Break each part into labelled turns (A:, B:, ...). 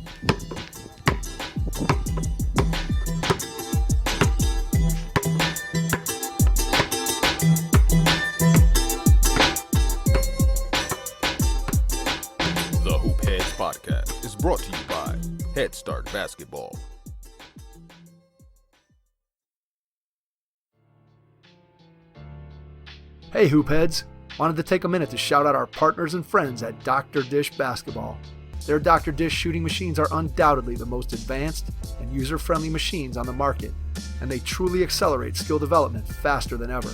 A: The Hoop Heads Podcast is brought to you by Head Start Basketball.
B: Hey Hoopheads! Wanted to take a minute to shout out our partners and friends at Dr. Dish Basketball. Their Dr. Dish shooting machines are undoubtedly the most advanced and user-friendly machines on the market, and they truly accelerate skill development faster than ever.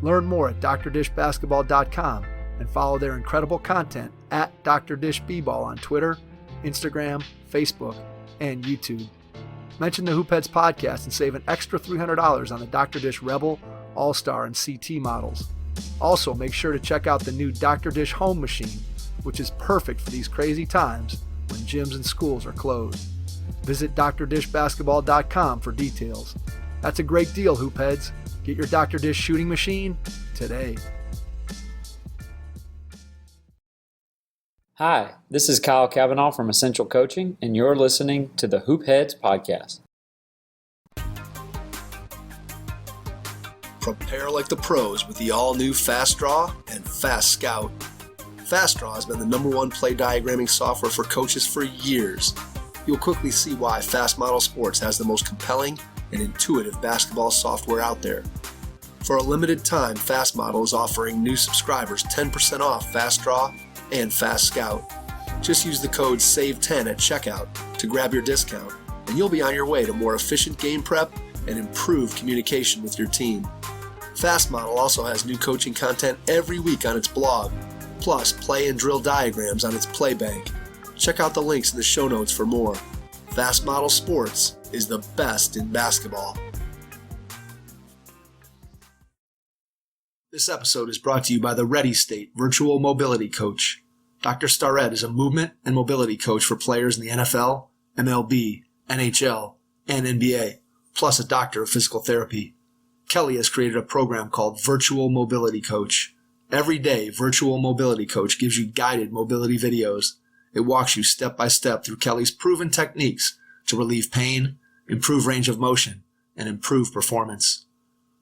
B: Learn more at drdishbasketball.com and follow their incredible content at Dr. Dish B-Ball on Twitter, Instagram, Facebook, and YouTube. Mention the Hoopheads podcast and save an extra $300 on the Dr. Dish Rebel, All-Star, and CT models. Also, make sure to check out the new Dr. Dish Home Machine, which is perfect for these crazy times when gyms and schools are closed. Visit drdishbasketball.com for details. That's a great deal, Hoopheads. Get your Dr. Dish shooting machine today.
C: Hi, this is Kyle Cavanaugh from Essential Coaching, and you're listening to the Hoop Heads Podcast.
D: Prepare like the pros with the all-new Fast Draw and Fast Scout. Fast Draw has been the #1 play diagramming software for coaches for years. You'll quickly see why Fast Model Sports has the most compelling and intuitive basketball software out there. For a limited time, Fast Model is offering new subscribers 10% off Fast Draw and Fast Scout. Just use the code SAVE10 at checkout to grab your discount, and you'll be on your way to more efficient game prep and improved communication with your team. Fast Model also has new coaching content every week on its blog, plus play and drill diagrams on its play bank. Check out the links in the show notes for more. Fast Model Sports is the best in basketball. This episode is brought to you by the Ready State Virtual Mobility Coach. Dr. Starrett is a movement and mobility coach for players in the NFL, MLB, NHL, and NBA, plus a doctor of physical therapy. Kelly has created a program called Virtual Mobility Coach. Every day, Virtual Mobility Coach gives you guided mobility videos. It walks you step by step through Kelly's proven techniques to relieve pain, improve range of motion, and improve performance.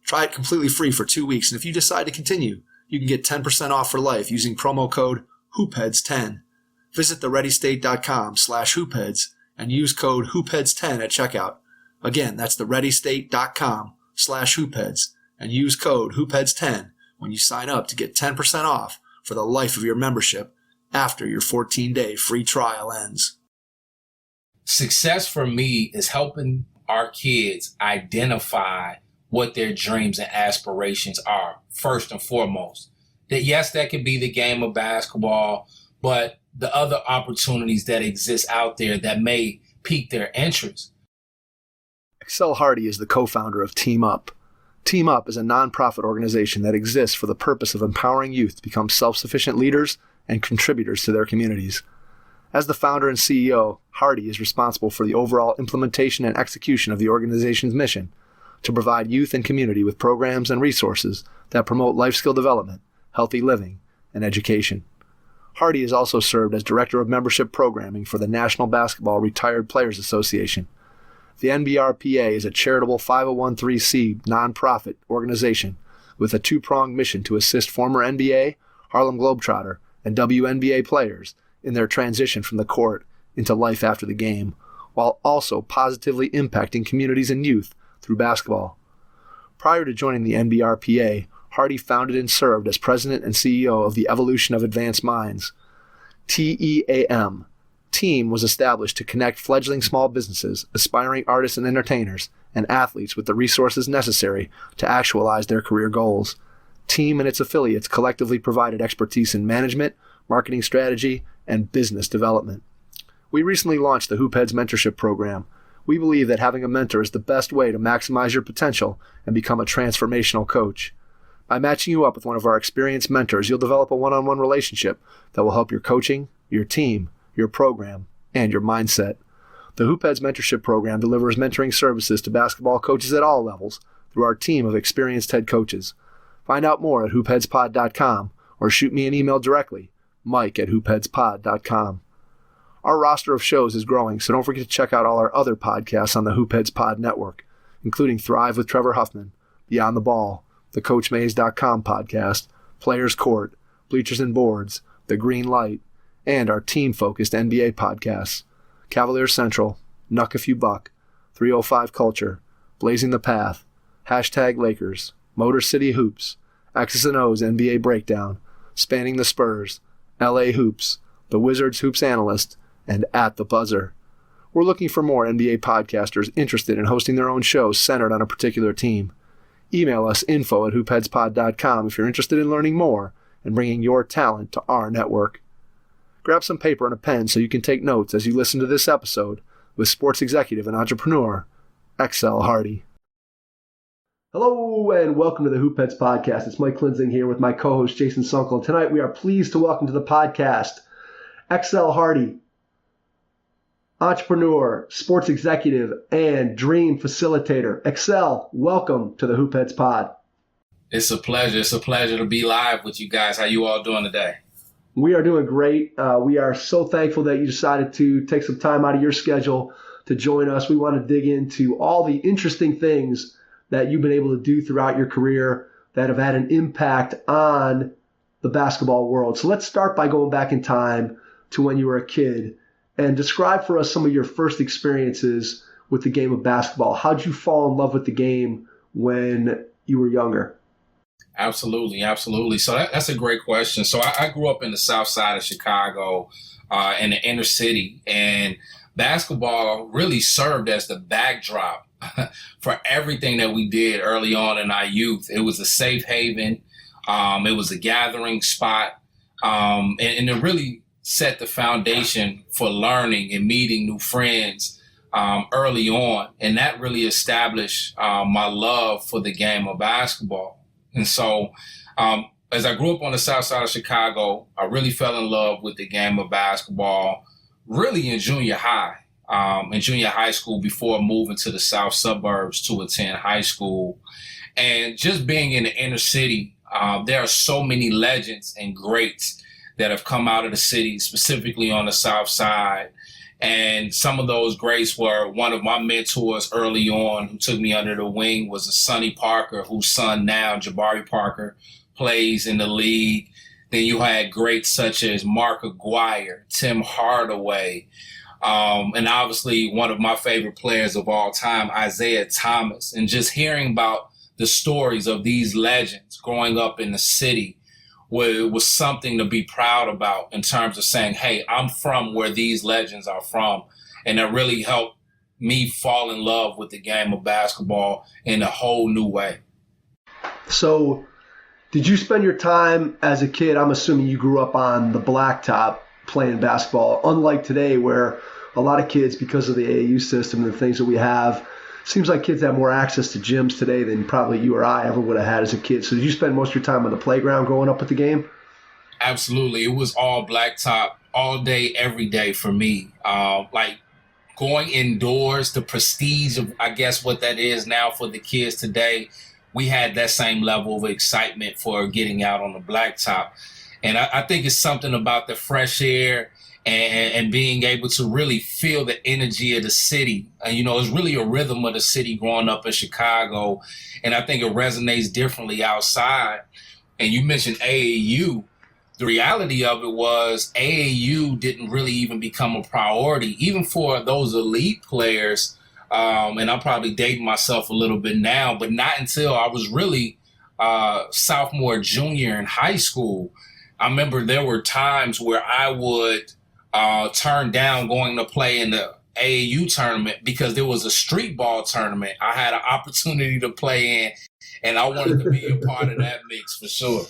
D: Try it completely free for 2 weeks, and if you decide to continue, you can get 10% off for life using promo code HoopHeads10. Visit thereadystate.com/hoopheads and use code HoopHeads10 at checkout. Again, that's thereadystate.com/hoopheads and use code HoopHeads10 when you sign up to get 10% off for the life of your membership after your 14-day free trial ends.
E: Success for me is helping our kids identify what their dreams and aspirations are, first and foremost. That yes, that could be the game of basketball, but the other opportunities that exist out there that may pique their interest.
B: Excell Hardy is the co-founder of Team Up. Team Up is a nonprofit organization that exists for the purpose of empowering youth to become self-sufficient leaders and contributors to their communities. As the founder and CEO, Hardy is responsible for the overall implementation and execution of the organization's mission to provide youth and community with programs and resources that promote life skill development, healthy living, and education. Hardy has also served as Director of Membership Programming for the National Basketball Retired Players Association. The NBRPA is a charitable 501(c) nonprofit organization with a two-pronged mission to assist former NBA, Harlem Globetrotter, and WNBA players in their transition from the court into life after the game, while also positively impacting communities and youth through basketball. Prior to joining the NBRPA, Hardy founded and served as president and CEO of the Evolution of Advanced Minds. TEAM. Team was established to connect fledgling small businesses, aspiring artists and entertainers, and athletes with the resources necessary to actualize their career goals. Team and its affiliates collectively provided expertise in management, marketing strategy, and business development. We recently launched the Hoopheads Mentorship Program. We believe that having a mentor is the best way to maximize your potential and become a transformational coach. By matching you up with one of our experienced mentors, you'll develop a one-on-one relationship that will help your coaching, your team, your program, and your mindset. The Hoopheads Mentorship Program delivers mentoring services to basketball coaches at all levels through our team of experienced head coaches. Find out more at hoopheadspod.com or shoot me an email directly, mike@hoopheadspod.com. Our roster of shows is growing, so don't forget to check out all our other podcasts on the Hoopheads Pod Network, including Thrive with Trevor Huffman, Beyond the Ball, the CoachMaze.com podcast, Players Court, Bleachers and Boards, The Green Light, and our team-focused NBA podcasts, Cavaliers Central, Nuck If You Buck, 305 Culture, Blazing the Path, #Lakers, Motor City Hoops, X's and O's NBA Breakdown, Spanning the Spurs, LA Hoops, The Wizards Hoops Analyst, and At the Buzzer. We're looking for more NBA podcasters interested in hosting their own shows centered on a particular team. Email us info@hoopheadspod.com if you're interested in learning more and bringing your talent to our network. Grab some paper and a pen so you can take notes as you listen to this episode with sports executive and entrepreneur, Excell Hardy. Hello and welcome to the Hoopheads Podcast. It's Mike Klinzing here with my co-host Jason Sunkel. And tonight we are pleased to welcome to the podcast Excell Hardy, entrepreneur, sports executive, and dream facilitator. Excell, welcome to the Hoopheads Pod.
E: It's a pleasure. It's a pleasure to be live with you guys. How you all doing today?
B: We are doing great. We are so thankful that you decided to take some time out of your schedule to join us. We want to dig into all the interesting things that you've been able to do throughout your career that have had an impact on the basketball world. So let's start by going back in time to when you were a kid and describe for us some of your first experiences with the game of basketball. How'd you fall in love with the game when you were younger?
E: Absolutely. So that's a great question. So I grew up in the south side of Chicago, in the inner city, and basketball really served as the backdrop for everything that we did early on in our youth. It was a safe haven. It was a gathering spot. And it really set the foundation for learning and meeting new friends early on. And that really established my love for the game of basketball. And so as I grew up on the south side of Chicago, I really fell in love with the game of basketball really in junior high. In junior high school before moving to the south suburbs to attend high school. And just being in the inner city, there are so many legends and greats that have come out of the city, specifically on the south side. And some of those greats were one of my mentors early on who took me under the wing was a Sonny Parker, whose son now, Jabari Parker, plays in the league. Then you had greats such as Mark Aguirre, Tim Hardaway, and obviously one of my favorite players of all time, Isaiah Thomas. And just hearing about the stories of these legends growing up in the city was something to be proud about in terms of saying, hey, I'm from where these legends are from. And that really helped me fall in love with the game of basketball in a whole new way.
B: So did you spend your time as a kid, I'm assuming you grew up on the blacktop playing basketball, unlike today where a lot of kids, because of the AAU system and the things that we have, seems like kids have more access to gyms today than probably you or I ever would have had as a kid. So did you spend most of your time on the playground growing up with the game?
E: Absolutely. It was all blacktop all day, every day for me. Like going indoors, the prestige of, I guess, what that is now for the kids today, we had that same level of excitement for getting out on the blacktop. And I think it's something about the fresh air and being able to really feel the energy of the city. It's really a rhythm of the city growing up in Chicago. And I think it resonates differently outside. And you mentioned AAU. The reality of it was AAU didn't really even become a priority, even for those elite players. And I'm probably dating myself a little bit now, but not until I was really sophomore, junior in high school. I remember there were times where I would turn down going to play in the AAU tournament because there was a street ball tournament I had an opportunity to play in, and I wanted to be a part of that mix for sure.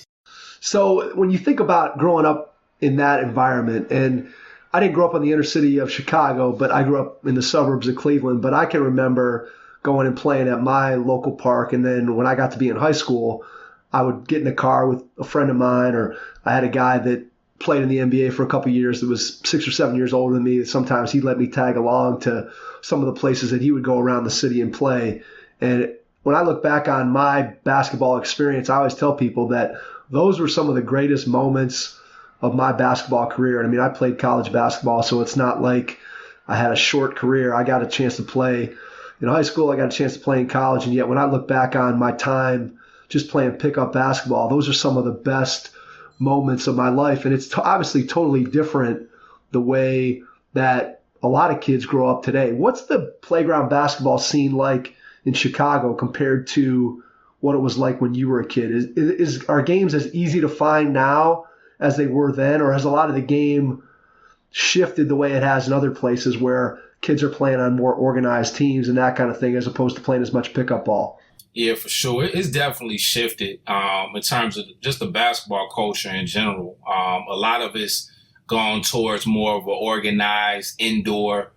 B: So when you think about growing up in that environment, and I didn't grow up in the inner city of Chicago, but I grew up in the suburbs of Cleveland, but I can remember going and playing at my local park. And then when I got to be in high school, I would get in a car with a friend of mine, or I had a guy that played in the NBA for a couple of years that was 6 or 7 years older than me. Sometimes he'd let me tag along to some of the places that he would go around the city and play. And when I look back on my basketball experience, I always tell people that those were some of the greatest moments of my basketball career. And I mean, I played college basketball, so it's not like I had a short career. I got a chance to play in high school. I got a chance to play in college. And yet when I look back on my time just playing pickup basketball, those are some of the best moments of my life. And it's obviously totally different the way that a lot of kids grow up today. What's the playground basketball scene like in Chicago compared to what it was like when you were a kid? Are games as easy to find now as they were then, or has a lot of the game shifted the way it has in other places where kids are playing on more organized teams and that kind of thing as opposed to playing as much pickup ball?
E: Yeah, for sure. It's definitely shifted in terms of just the basketball culture in general. A lot of it's gone towards more of an organized indoor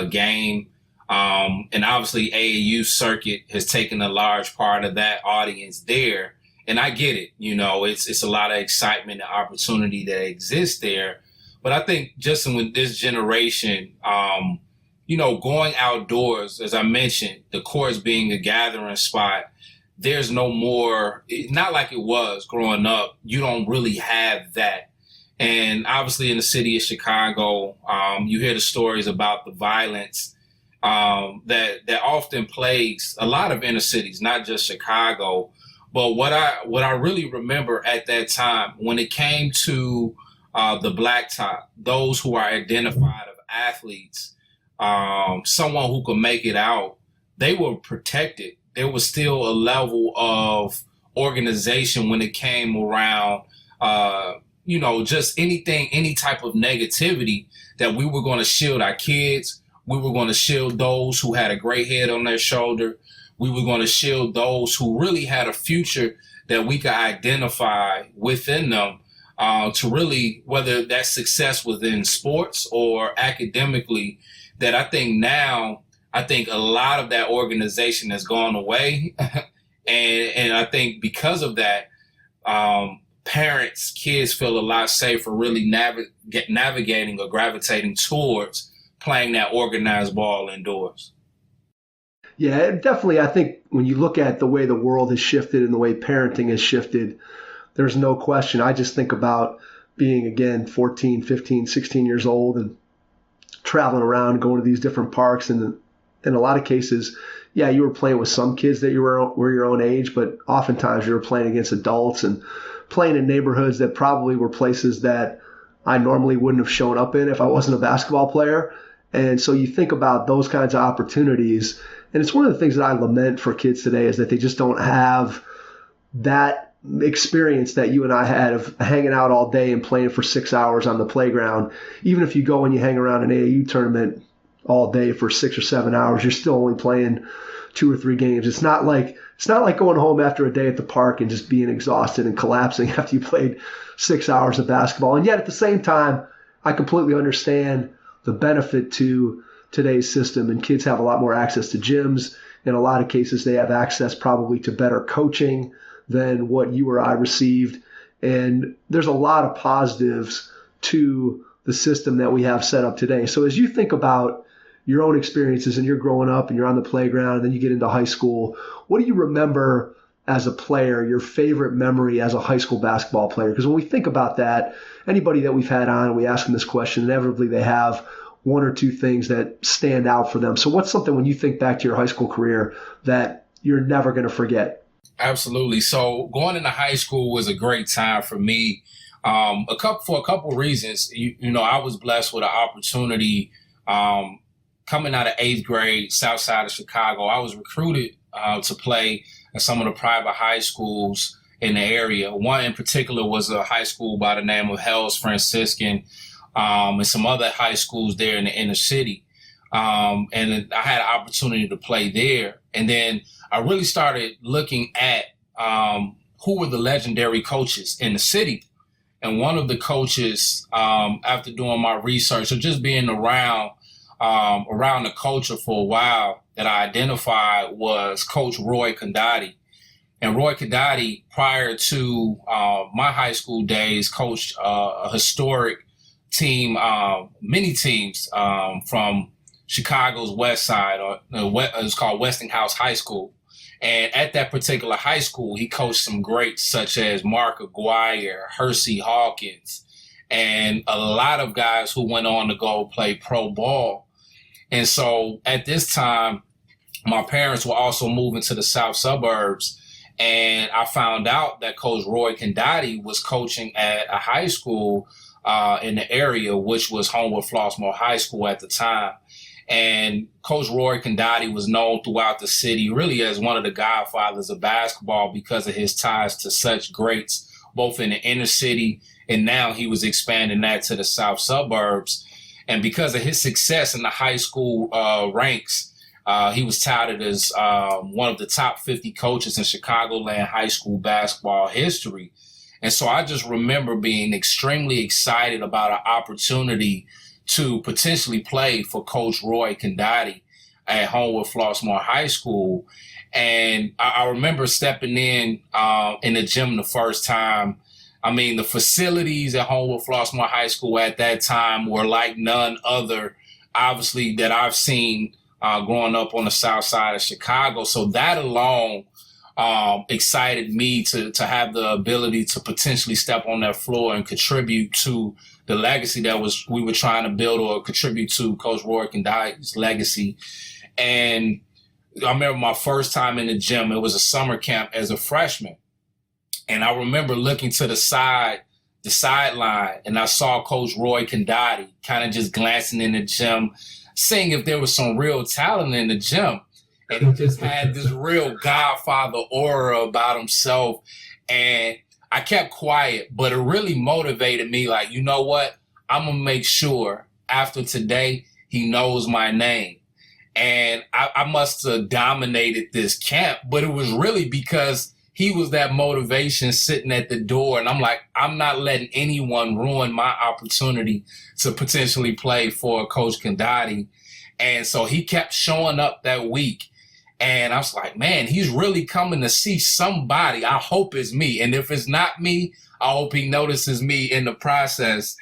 E: game. And obviously AAU circuit has taken a large part of that audience there. And I get it. It's a lot of excitement and opportunity that exists there. But I think just with this generation, going outdoors, as I mentioned, the courts being a gathering spot, there's no more, not like it was growing up. You don't really have that. And obviously in the city of Chicago, you hear the stories about the violence that often plagues a lot of inner cities, not just Chicago. But what I really remember at that time, when it came to the blacktop, those who are identified of athletes, someone who could make it out, they were protected. There was still a level of organization when it came around, just anything, any type of negativity, that we were going to shield our kids. We were going to shield those who had a gray head on their shoulder. We were going to shield those who really had a future that we could identify within them, to really, whether that's success within sports or academically, that I think a lot of that organization has gone away. and I think because of that, parents, kids feel a lot safer really navigating or gravitating towards playing that organized ball indoors.
B: Yeah, definitely. I think when you look at the way the world has shifted and the way parenting has shifted, there's no question. I just think about being, again, 14, 15, 16 years old and traveling around, going to these different parks. And in a lot of cases, yeah, you were playing with some kids that were your own age, but oftentimes you were playing against adults and playing in neighborhoods that probably were places that I normally wouldn't have shown up in if I wasn't a basketball player. And so you think about those kinds of opportunities. And it's one of the things that I lament for kids today is that they just don't have that experience that you and I had of hanging out all day and playing for 6 hours on the playground. Even if you go and you hang around an AAU tournament all day for 6 or 7 hours, you're still only playing 2 or 3 games. It's not like going home after a day at the park and just being exhausted and collapsing after you played 6 hours of basketball. And yet at the same time, I completely understand the benefit to today's system, and kids have a lot more access to gyms. In a lot of cases, they have access probably to better coaching than what you or I received. And there's a lot of positives to the system that we have set up today. So as you think about your own experiences and you're growing up and you're on the playground and then you get into high school, what do you remember as a player, your favorite memory as a high school basketball player? Because when we think about that, anybody that we've had on, we ask them this question, inevitably they have one or two things that stand out for them. So what's something when you think back to your high school career that you're never going to forget?
E: Absolutely. So going into high school was a great time for me. For a couple reasons. I was blessed with an opportunity coming out of 8th grade, south side of Chicago. I was recruited to play at some of the private high schools in the area. One in particular was a high school by the name of Hell's Franciscan, and some other high schools there in the inner city. And I had an opportunity to play there. And then I really started looking at who were the legendary coaches in the city. And one of the coaches, after doing my research or just being around the culture for a while, that I identified was Coach Roy Condotti. And Roy Condotti, prior to my high school days, coached a historic team, many teams from Chicago's West Side, or it's called Westinghouse High School. And at that particular high school, he coached some greats such as Mark Aguirre, Hersey Hawkins. and a lot of guys who went on to go play pro ball. And so at this time, my parents were also moving to the south suburbs, and I found out that Coach Roy Condati was coaching at a high school in the area, which was Homewood Flossmoor High School at the time. And Coach Roy Condati was known throughout the city really as one of the godfathers of basketball because of his ties to such greats, both in the inner city, and now he was expanding that to the south suburbs. And because of his success in the high school ranks, he was touted as one of the top 50 coaches in Chicagoland high school basketball history. And so I just remember being extremely excited about an opportunity to potentially play for Coach Roy Condati at Homewood Flossmoor High School. And I remember stepping in the gym the first time. I mean, the facilities at Homewood Flossmoor High School at that time were like none other, obviously, that I've seen growing up on the south side of Chicago. So that alone excited me to have the ability to potentially step on that floor and contribute to the legacy that we were trying to build, or contribute to Coach Roy Condati's legacy. And I remember my first time in the gym, it was a summer camp as a freshman. And I remember looking to the sideline, and I saw Coach Roy Condati kind of just glancing in the gym, seeing if there was some real talent in the gym. And he just had this real godfather aura about himself. And I kept quiet, but it really motivated me. Like, you know what? I'm going to make sure after today he knows my name. And I must have dominated this camp, but it was really because he was that motivation sitting at the door. And I'm like, I'm not letting anyone ruin my opportunity to potentially play for Coach Condati. And so he kept showing up that week. And I was like, man, he's really coming to see somebody. I hope it's me. And if it's not me, I hope he notices me in the process.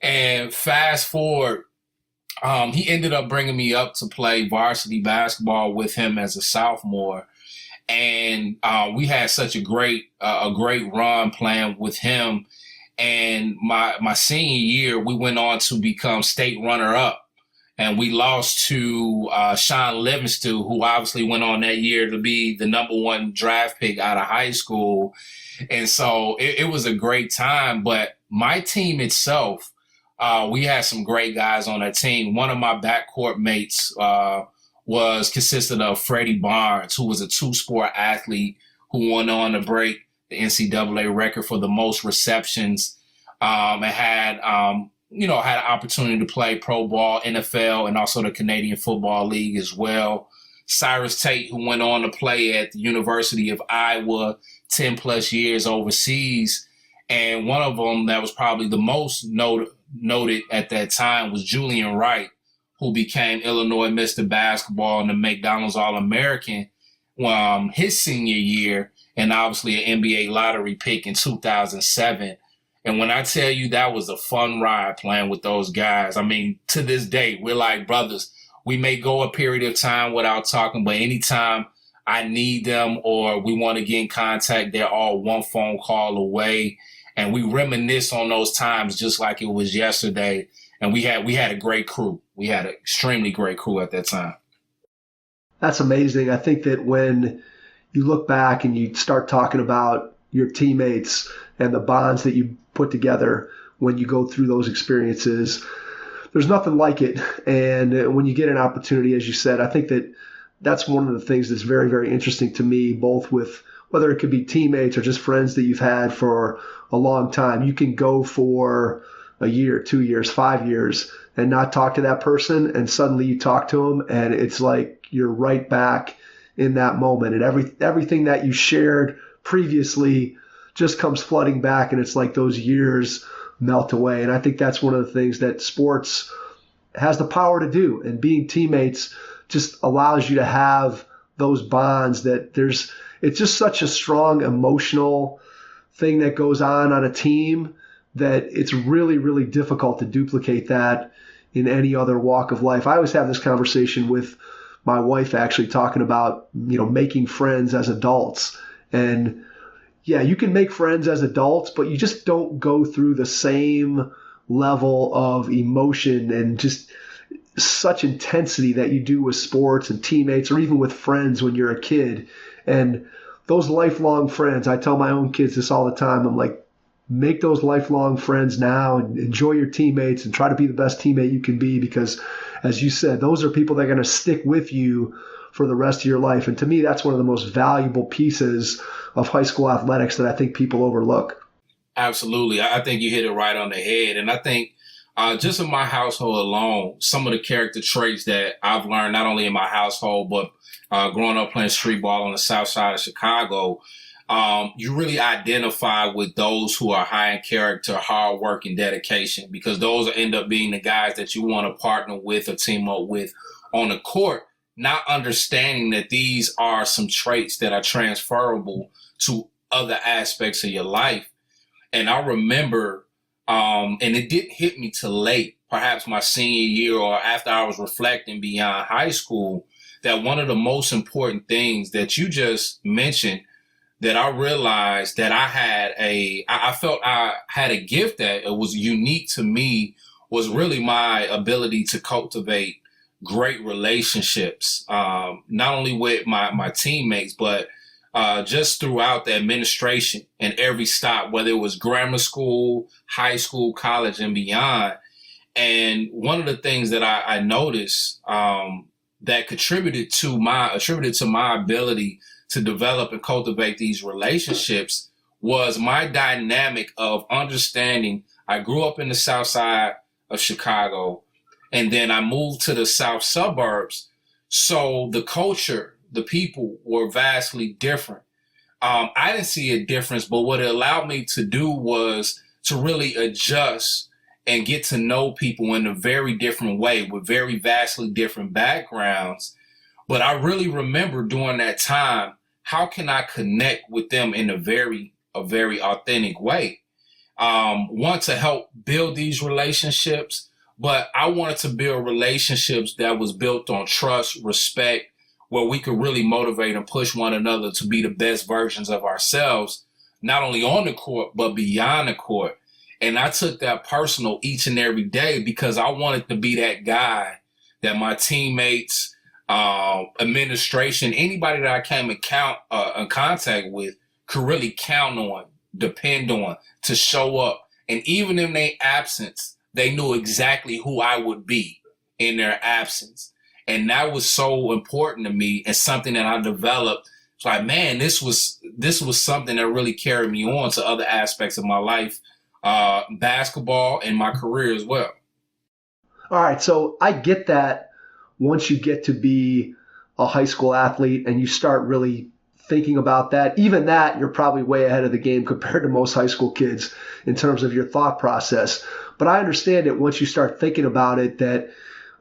E: And fast forward, he ended up bringing me up to play varsity basketball with him as a sophomore. And we had such a great run playing with him. And my senior year, we went on to become state runner-up. And we lost to Sean Livingston, who obviously went on that year to be the #1 draft pick out of high school. And so it was a great time. But my team itself, we had some great guys on that team. One of my backcourt mates consisted of Freddie Barnes, who was a two-sport athlete who went on to break the NCAA record for the most receptions, and had an opportunity to play pro ball, NFL, and also the Canadian Football League as well. Cyrus Tate, who went on to play at the University of Iowa 10 plus years overseas. And one of them that was probably the most noted at that time was Julian Wright, who became Illinois Mr. Basketball and the McDonald's All-American his senior year, and obviously an NBA lottery pick in 2007. And when I tell you that was a fun ride playing with those guys, I mean, to this day, we're like brothers. We may go a period of time without talking, but anytime I need them or we want to get in contact, they're all one phone call away. And we reminisce on those times just like it was yesterday. And we had a great crew. We had an extremely great crew at that time.
B: That's amazing. I think that when you look back and you start talking about your teammates and the bonds that you put together when you go through those experiences, there's nothing like it. And when you get an opportunity, as you said, I think that that's one of the things that's very, very interesting to me, both with whether it could be teammates or just friends that you've had for a long time. You can go for a year, 2 years, 5 years and not talk to that person, and suddenly you talk to them and it's like you're right back in that moment, and everything that you shared previously just comes flooding back, and it's like those years melt away. And I think that's one of the things that sports has the power to do, and being teammates just allows you to have those bonds that it's just such a strong emotional thing that goes on a team that it's really, really difficult to duplicate that in any other walk of life. I always have this conversation with my wife, actually, talking about, making friends as adults. And yeah, you can make friends as adults, but you just don't go through the same level of emotion and just such intensity that you do with sports and teammates or even with friends when you're a kid. And those lifelong friends, I tell my own kids this all the time. I'm like, make those lifelong friends now and enjoy your teammates and try to be the best teammate you can be, because as you said, those are people that are going to stick with you for the rest of your life. And to me, that's one of the most valuable pieces of high school athletics that I think people overlook.
E: Absolutely. I think you hit it right on the head. And I think just in my household alone, some of the character traits that I've learned, not only in my household, but growing up playing street ball on the south side of Chicago, you really identify with those who are high in character, hard work, and dedication, because those end up being the guys that you want to partner with or team up with on the court, not understanding that these are some traits that are transferable to other aspects of your life. And I remember, and it didn't hit me till late, perhaps my senior year or after I was reflecting beyond high school, that one of the most important things that you just mentioned that I realized that I felt I had a gift that it was unique to me was really my ability to cultivate great relationships, not only with my teammates, but just throughout the administration and every stop, whether it was grammar school, high school, college, and beyond. And one of the things that I noticed that attributed to my ability to develop and cultivate these relationships was my dynamic of understanding. I grew up in the south side of Chicago, and then I moved to the south suburbs. So the culture, the people were vastly different. I didn't see a difference, but what it allowed me to do was to really adjust and get to know people in a very different way with very vastly different backgrounds. But I really remember during that time, how can I connect with them in a very authentic way? Want to help build these relationships, but I wanted to build relationships that was built on trust, respect, where we could really motivate and push one another to be the best versions of ourselves, not only on the court, but beyond the court. And I took that personal each and every day because I wanted to be that guy that my teammates, administration, anybody that I came in contact with could really count on, depend on, to show up. And even in their absence, they knew exactly who I would be in their absence. And that was so important to me and something that I developed. It's like, man, this was something that really carried me on to other aspects of my life, basketball and my career as well.
B: All right, so I get that once you get to be a high school athlete and you start really thinking about that, even that, you're probably way ahead of the game compared to most high school kids in terms of your thought process. But I understand it once you start thinking about it that,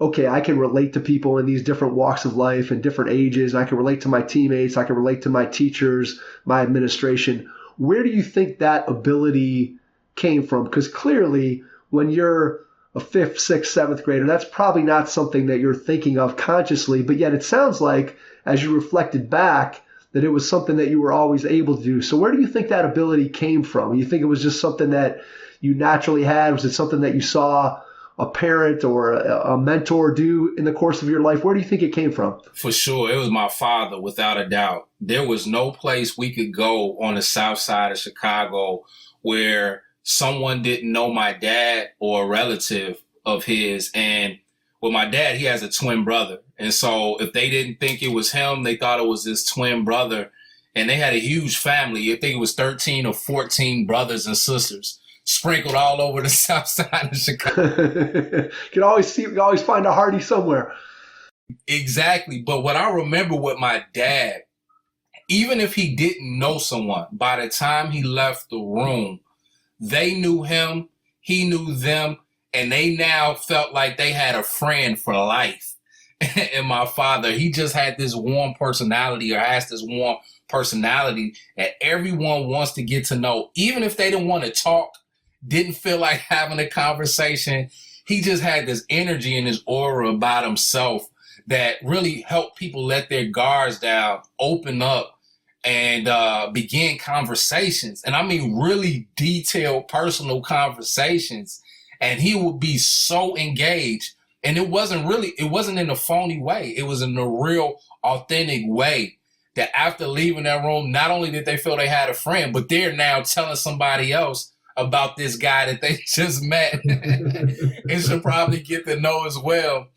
B: okay, I can relate to people in these different walks of life and different ages. I can relate to my teammates. I can relate to my teachers, my administration. Where do you think that ability came from? Because clearly when you're a 5th, 6th, 7th grader, that's probably not something that you're thinking of consciously, but yet it sounds like as you reflected back that it was something that you were always able to do. So where do you think that ability came from? You think it was just something that you naturally had? Was it something that you saw a parent or a mentor do in the course of your life? Where do you think it came from?
E: For sure. It was my father, without a doubt. There was no place we could go on the south side of Chicago where someone didn't know my dad or a relative of his. And with my dad, he has a twin brother. And so if they didn't think it was him, they thought it was his twin brother. And they had a huge family. I think it was 13 or 14 brothers and sisters sprinkled all over the south side of Chicago.
B: You can always find a Hardy somewhere.
E: Exactly. But what I remember with my dad, even if he didn't know someone, by the time he left the room, they knew him, he knew them, and they now felt like they had a friend for life. And my father, he just had this warm personality, or has this warm personality that everyone wants to get to know. Even if they didn't want to talk, didn't feel like having a conversation, he just had this energy and this aura about himself that really helped people let their guards down, open up, and begin conversations. And I mean, really detailed, personal conversations. And he would be so engaged. And it wasn't in a phony way. It was in a real, authentic way that after leaving that room, not only did they feel they had a friend, but they're now telling somebody else about this guy that they just met and should probably get to know as well.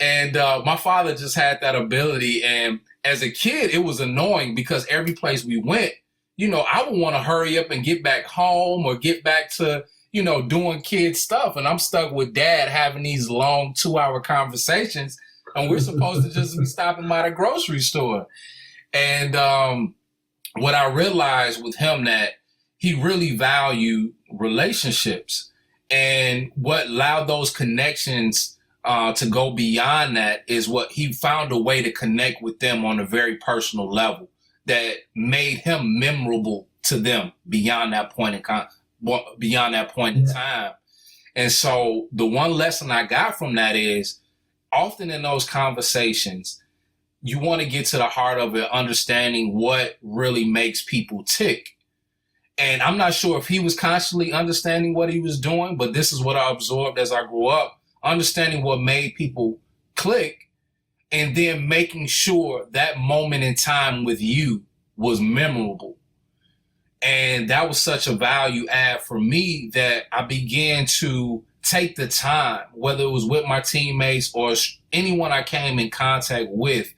E: And my father just had that ability. And as a kid, it was annoying because every place we went, I would want to hurry up and get back home or get back to, doing kid stuff. And I'm stuck with dad having these long 2-hour conversations. And we're supposed to just be stopping by the grocery store. And what I realized with him that he really valued relationships, and what allowed those connections to go beyond that is what he found a way to connect with them on a very personal level that made him memorable to them beyond that point in time. And so the one lesson I got from that is often in those conversations, you want to get to the heart of it, understanding what really makes people tick. And I'm not sure if he was constantly understanding what he was doing, but this is what I absorbed as I grew up, understanding what made people click, and then making sure that moment in time with you was memorable. And that was such a value add for me that I began to take the time, whether it was with my teammates or anyone I came in contact with,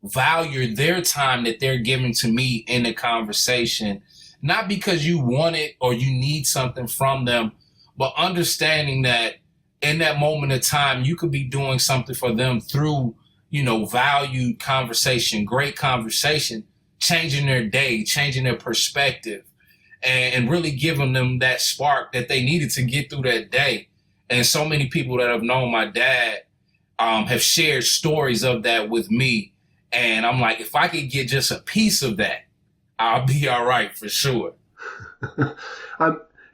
E: value their time that they're giving to me in the conversation, not because you want it or you need something from them, but understanding that in that moment of time, you could be doing something for them through, valued conversation, great conversation, changing their day, changing their perspective, and really giving them that spark that they needed to get through that day. And so many people that have known my dad have shared stories of that with me. And I'm like, if I could get just a piece of that, I'll be all right for sure.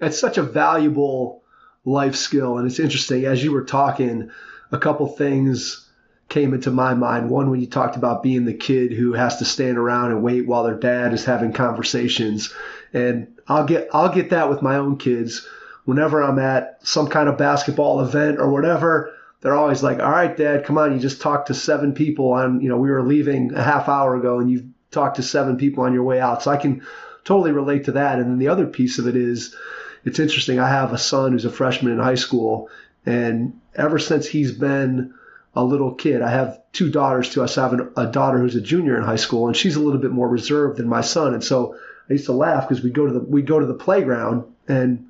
B: It's such a valuable life skill. And it's interesting, as you were talking, a couple things came into my mind. One, when you talked about being the kid who has to stand around and wait while their dad is having conversations. And I'll get that with my own kids. Whenever I'm at some kind of basketball event or whatever, they're always like, all right, Dad, come on. You just talked to 7 people on, we were leaving a half hour ago and you've talked to 7 people on your way out. So I can totally relate to that. And then the other piece of it is, it's interesting. I have a son who's a freshman in high school. And ever since he's been a little kid, I have 2 daughters too. I have a daughter who's a junior in high school, and she's a little bit more reserved than my son. And so I used to laugh because we'd go to the playground, and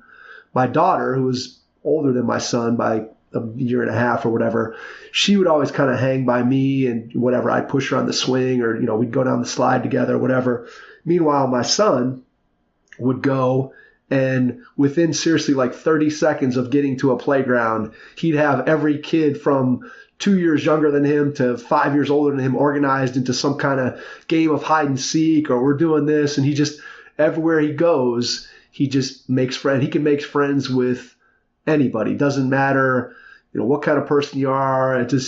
B: my daughter, who was older than my son by a year and a half or whatever, she would always kind of hang by me and whatever. I'd push her on the swing, or, we'd go down the slide together or whatever. Meanwhile, my son would go, and within seriously like 30 seconds of getting to a playground, he'd have every kid from 2 years younger than him to 5 years older than him organized into some kind of game of hide and seek, or we're doing this. And he just, everywhere he goes, he just makes friends. He can make friends with anybody. Doesn't matter, what kind of person you are. It's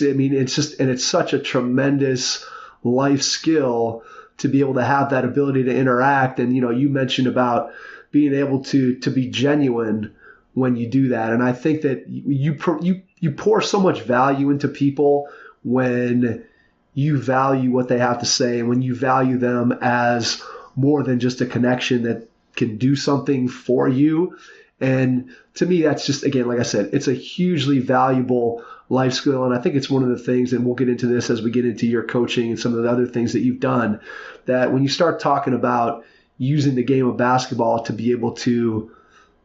B: just, and it's such a tremendous life skill to be able to have that ability to interact. And, you mentioned about being able to be genuine when you do that. And I think that you pour so much value into people when you value what they have to say, and when you value them as more than just a connection that can do something for you. And to me, that's just, again, like I said, it's a hugely valuable life skill. And I think it's one of the things, and we'll get into this as we get into your coaching and some of the other things that you've done, that when you start talking about using the game of basketball to be able to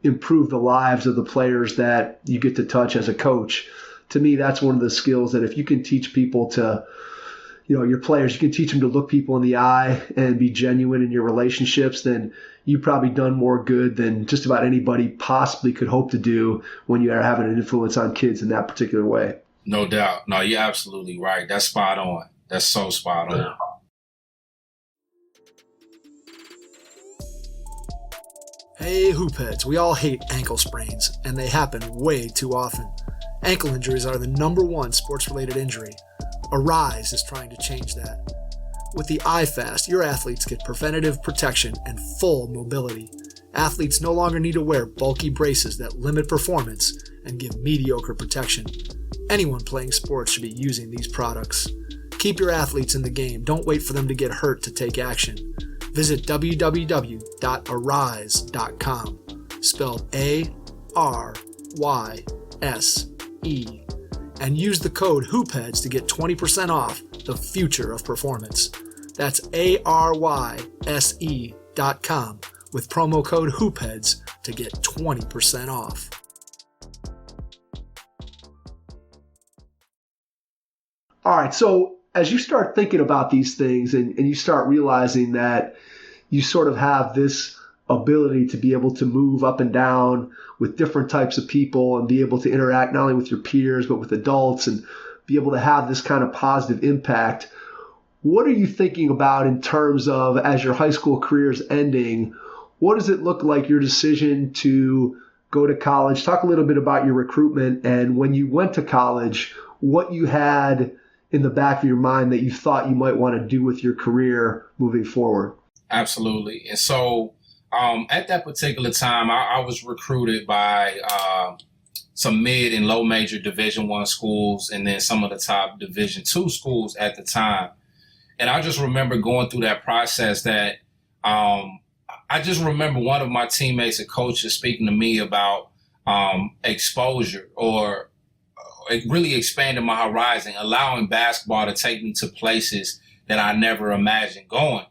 B: improve the lives of the players that you get to touch as a coach, to me, that's one of the skills that if you can teach people to, your players, you can teach them to look people in the eye and be genuine in your relationships, then you've probably done more good than just about anybody possibly could hope to do when you are having an influence on kids in that particular way.
E: No doubt. No, you're absolutely right. That's spot on. That's so spot on.
B: Hey, hoopheads, we all hate ankle sprains, and they happen way too often. Ankle injuries are the #1 sports-related injury. Arise is trying to change that. With the iFast, your athletes get preventative protection and full mobility. Athletes no longer need to wear bulky braces that limit performance,
F: and give mediocre protection. Anyone playing sports should be using these products. Keep your athletes in the game. Don't wait for them to get hurt to take action. Visit www.arise.com, spelled ARYSE, and use the code HoopHeads to get 20% off the future of performance. That's ARYSE.com with promo code HoopHeads to get 20% off.
B: All right, so as you start thinking about these things and you start realizing that you sort of have this ability to be able to move up and down with different types of people and be able to interact not only with your peers but with adults and be able to have this kind of positive impact, what are you thinking about in terms of, as your high school career is ending, what does it look like, your decision to go to college? Talk a little bit about your recruitment and when you went to college, what you had in the back of your mind that you thought you might want to do with your career moving forward.
E: Absolutely. And so at that particular time, I was recruited by some mid and low major Division I schools and then some of the top Division II schools at the time. And I just remember going through that process that I just remember one of my teammates and coaches speaking to me about exposure or really expanding my horizon, allowing basketball to take me to places that I never imagined going.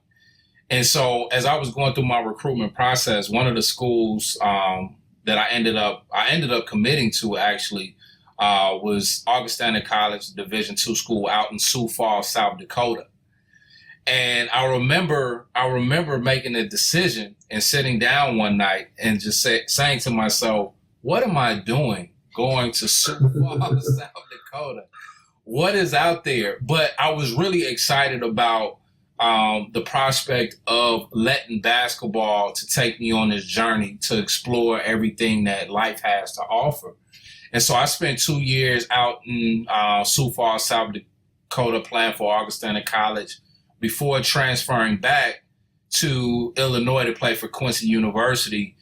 E: And so as I was going through my recruitment process, one of the schools that I ended up committing to actually was Augustana College, Division II school out in Sioux Falls, South Dakota. And I remember making a decision and sitting down one night and just saying to myself, what am I doing going to Sioux Falls, South Dakota? What is out there? But I was really excited about the prospect of letting basketball to take me on this journey to explore everything that life has to offer. And so I spent 2 years out in Sioux Falls, South Dakota playing for Augustana College before transferring back to Illinois to play for Quincy University.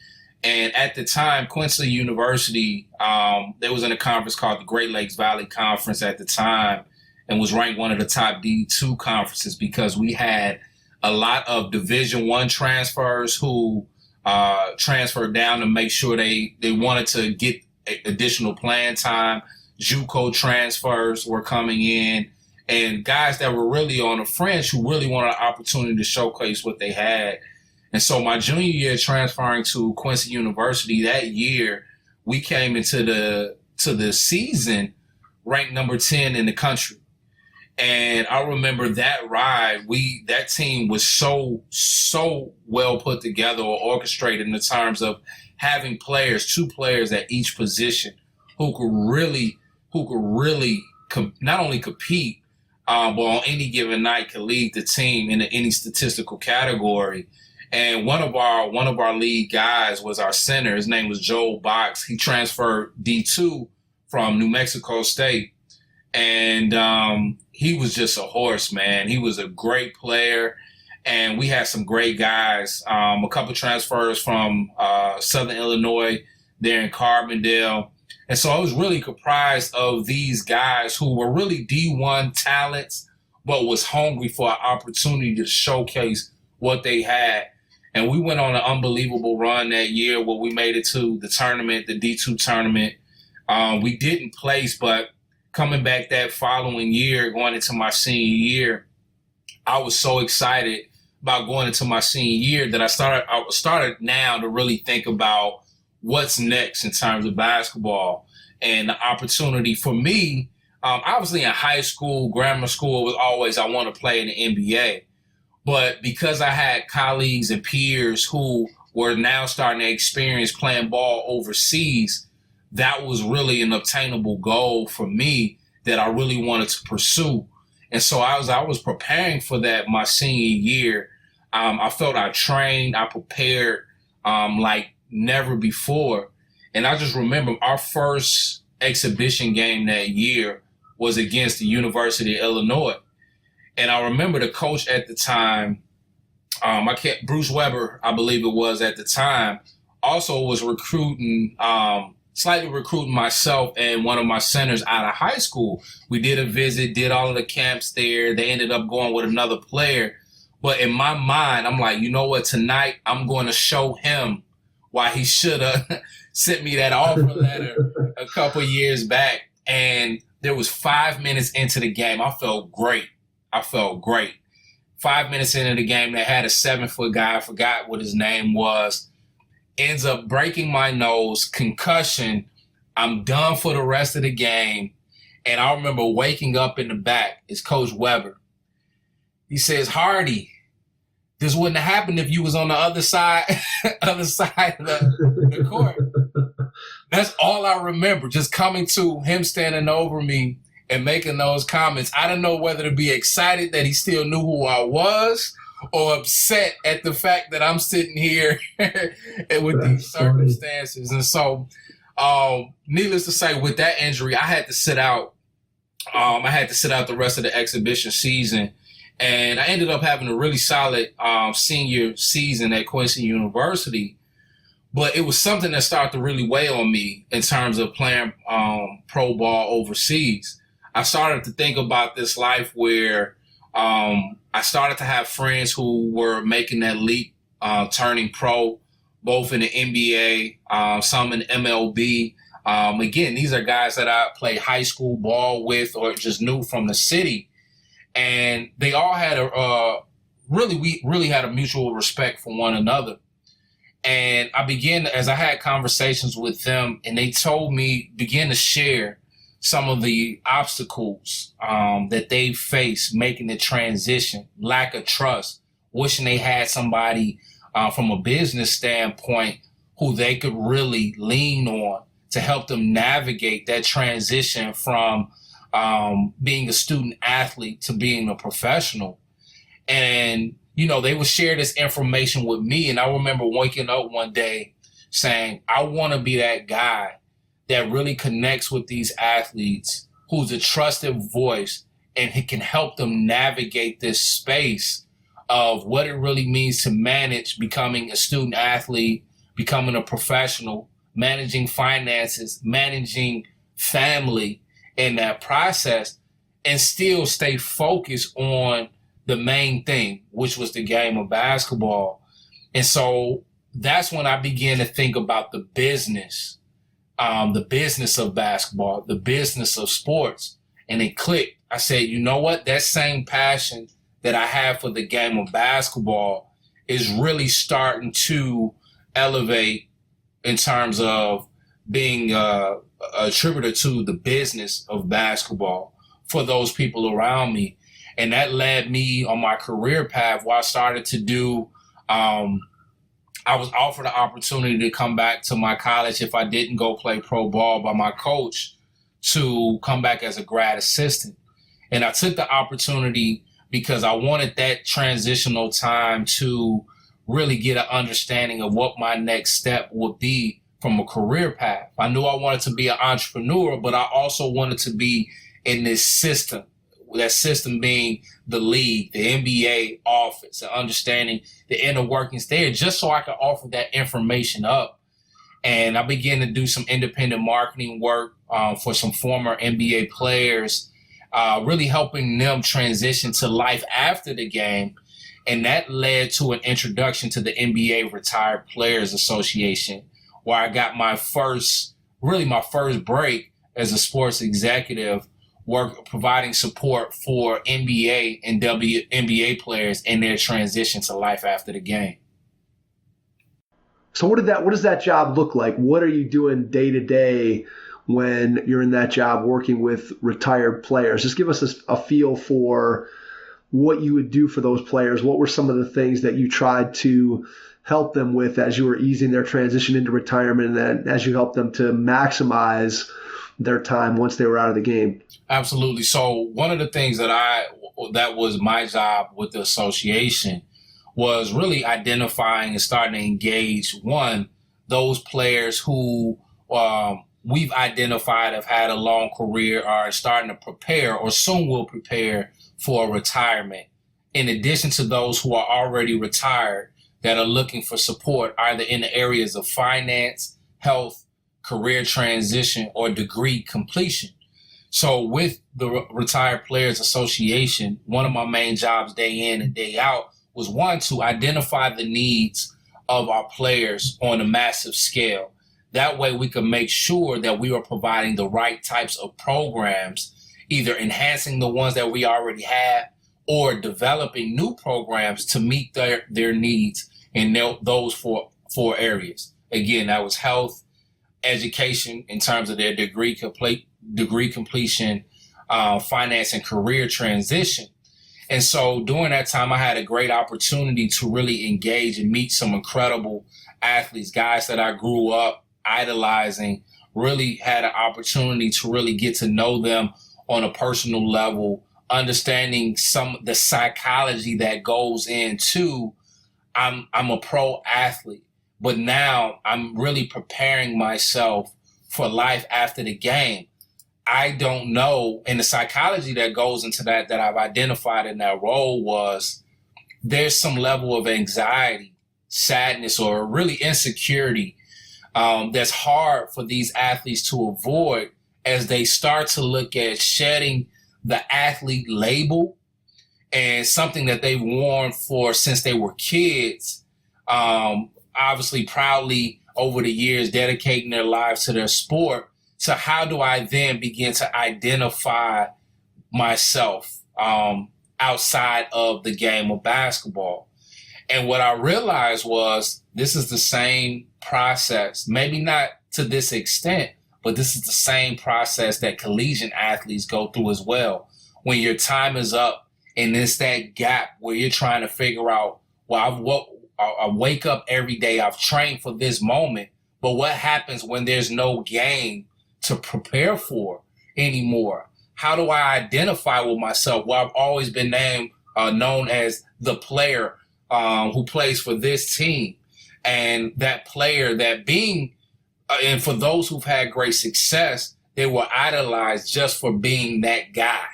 E: And at the time, Quincy University, there was in a conference called the Great Lakes Valley Conference at the time and was ranked one of the top D2 conferences because we had a lot of Division I transfers who transferred down to make sure they wanted to get additional playing time. JUCO transfers were coming in and guys that were really on the fringe who really wanted an opportunity to showcase what they had. And so my junior year transferring to Quincy University that year, we came into the season ranked number 10 in the country. And I remember that ride, that team was so well put together or orchestrated in the terms of having two players at each position who could really not only compete, but on any given night could lead the team in any statistical category. And one of our lead guys was our center. His name was Joel Box. He transferred D2 from New Mexico State. And he was just a horse, man. He was a great player. And we had some great guys. A couple transfers from Southern Illinois there in Carbondale. And so I was really comprised of these guys who were really D1 talents, but was hungry for an opportunity to showcase what they had. And we went on an unbelievable run that year where we made it to the tournament, the D2 tournament. We didn't place, but coming back that following year, going into my senior year, I was so excited about going into my senior year that I started now to really think about what's next in terms of basketball and the opportunity for me. Obviously in high school, grammar school, it was always I want to play in the NBA. But because I had colleagues and peers who were now starting to experience playing ball overseas, that was really an obtainable goal for me that I really wanted to pursue. And so I was preparing for that my senior year. I felt I trained, I prepared like never before. And I just remember our first exhibition game that year was against the University of Illinois. And I remember the coach at the time, Bruce Weber, I believe it was at the time, also was recruiting slightly recruiting myself and one of my centers out of high school. We did a visit, did all of the camps there. They ended up going with another player. But in my mind, I'm like, you know what? Tonight, I'm going to show him why he should have sent me that offer letter a couple years back. And there was 5 minutes into the game. I felt great. 5 minutes into the game, they had a 7-foot guy. I forgot what his name was. Ends up breaking my nose, concussion. I'm done for the rest of the game. And I remember waking up in the back. It's Coach Weber. He says, Hardy, this wouldn't have happened if you was on the other side of the court. That's all I remember, just coming to him standing over me and making those comments. I don't know whether to be excited that he still knew who I was or upset at the fact that I'm sitting here with these circumstances. And so, needless to say, with that injury, I had to sit out. I had to sit out the rest of the exhibition season. And I ended up having a really solid senior season at Quincy University. But it was something that started to really weigh on me in terms of playing pro ball overseas. I started to think about this life where I started to have friends who were making that leap, turning pro, both in the NBA, some in MLB. Again, these are guys that I played high school ball with or just knew from the city. And they all had we really had a mutual respect for one another. And I began, as I had conversations with them, and they began to share some of the obstacles that they faced making the transition, lack of trust, wishing they had somebody from a business standpoint who they could really lean on to help them navigate that transition from being a student athlete to being a professional. And, you know, they would share this information with me. And I remember waking up one day saying, I want to be that guy that really connects with these athletes, who's a trusted voice, and he can help them navigate this space of what it really means to manage becoming a student athlete, becoming a professional, managing finances, managing family in that process, and still stay focused on the main thing, which was the game of basketball. And so that's when I began to think about the business of basketball, the business of sports. And it clicked. I said, you know what? That same passion that I have for the game of basketball is really starting to elevate in terms of being attributed to the business of basketball for those people around me. And that led me on my career path where I started to do, I was offered an opportunity to come back to my college if I didn't go play pro ball by my coach to come back as a grad assistant. And I took the opportunity because I wanted that transitional time to really get an understanding of what my next step would be from a career path. I knew I wanted to be an entrepreneur, but I also wanted to be in this system, that system being the league, the NBA office, and understanding the inner workings there, just so I could offer that information up. And I began to do some independent marketing work for some former NBA players, really helping them transition to life after the game. And that led to an introduction to the NBA Retired Players Association, where I got my first break as a sports executive, providing support for NBA and WNBA players in their transition to life after the game.
B: So what does that job look like? What are you doing day to day when you're in that job working with retired players? Just give us a feel for what you would do for those players. What were some of the things that you tried to help them with as you were easing their transition into retirement, and then as you helped them to maximize their time once they were out of the game?
E: Absolutely. So one of the things that was my job with the association was really identifying and starting to engage, those players who we've identified have had a long career, are starting to prepare or soon will prepare for retirement, in addition to those who are already retired that are looking for support either in the areas of finance, health, career transition, or degree completion. So with the Retired Players Association, one of my main jobs day in and day out was, one, to identify the needs of our players on a massive scale. That way we could make sure that we are providing the right types of programs, either enhancing the ones that we already have or developing new programs to meet their needs in those four areas. Again, that was health, education in terms of their degree completion, finance, and career transition. And so during that time, I had a great opportunity to really engage and meet some incredible athletes, guys that I grew up idolizing, really had an opportunity to really get to know them on a personal level, understanding the psychology that goes into I'm a pro athlete, but now I'm really preparing myself for life after the game. I don't know, and the psychology that goes into that I've identified in that role was there's some level of anxiety, sadness, or really insecurity that's hard for these athletes to avoid as they start to look at shedding the athlete label and something that they've worn for since they were kids, obviously proudly over the years dedicating their lives to their sport. So how do I then begin to identify myself outside of the game of basketball? And what I realized was this is the same process, maybe not to this extent, but this is the same process that collegiate athletes go through as well. When your time is up and it's that gap where you're trying to figure out, well, I wake up every day, I've trained for this moment, but what happens when there's no game to prepare for anymore? How do I identify with myself? Well, I've always been known as the player who plays for this team, and that player that being, and for those who've had great success, they were idolized just for being that guy.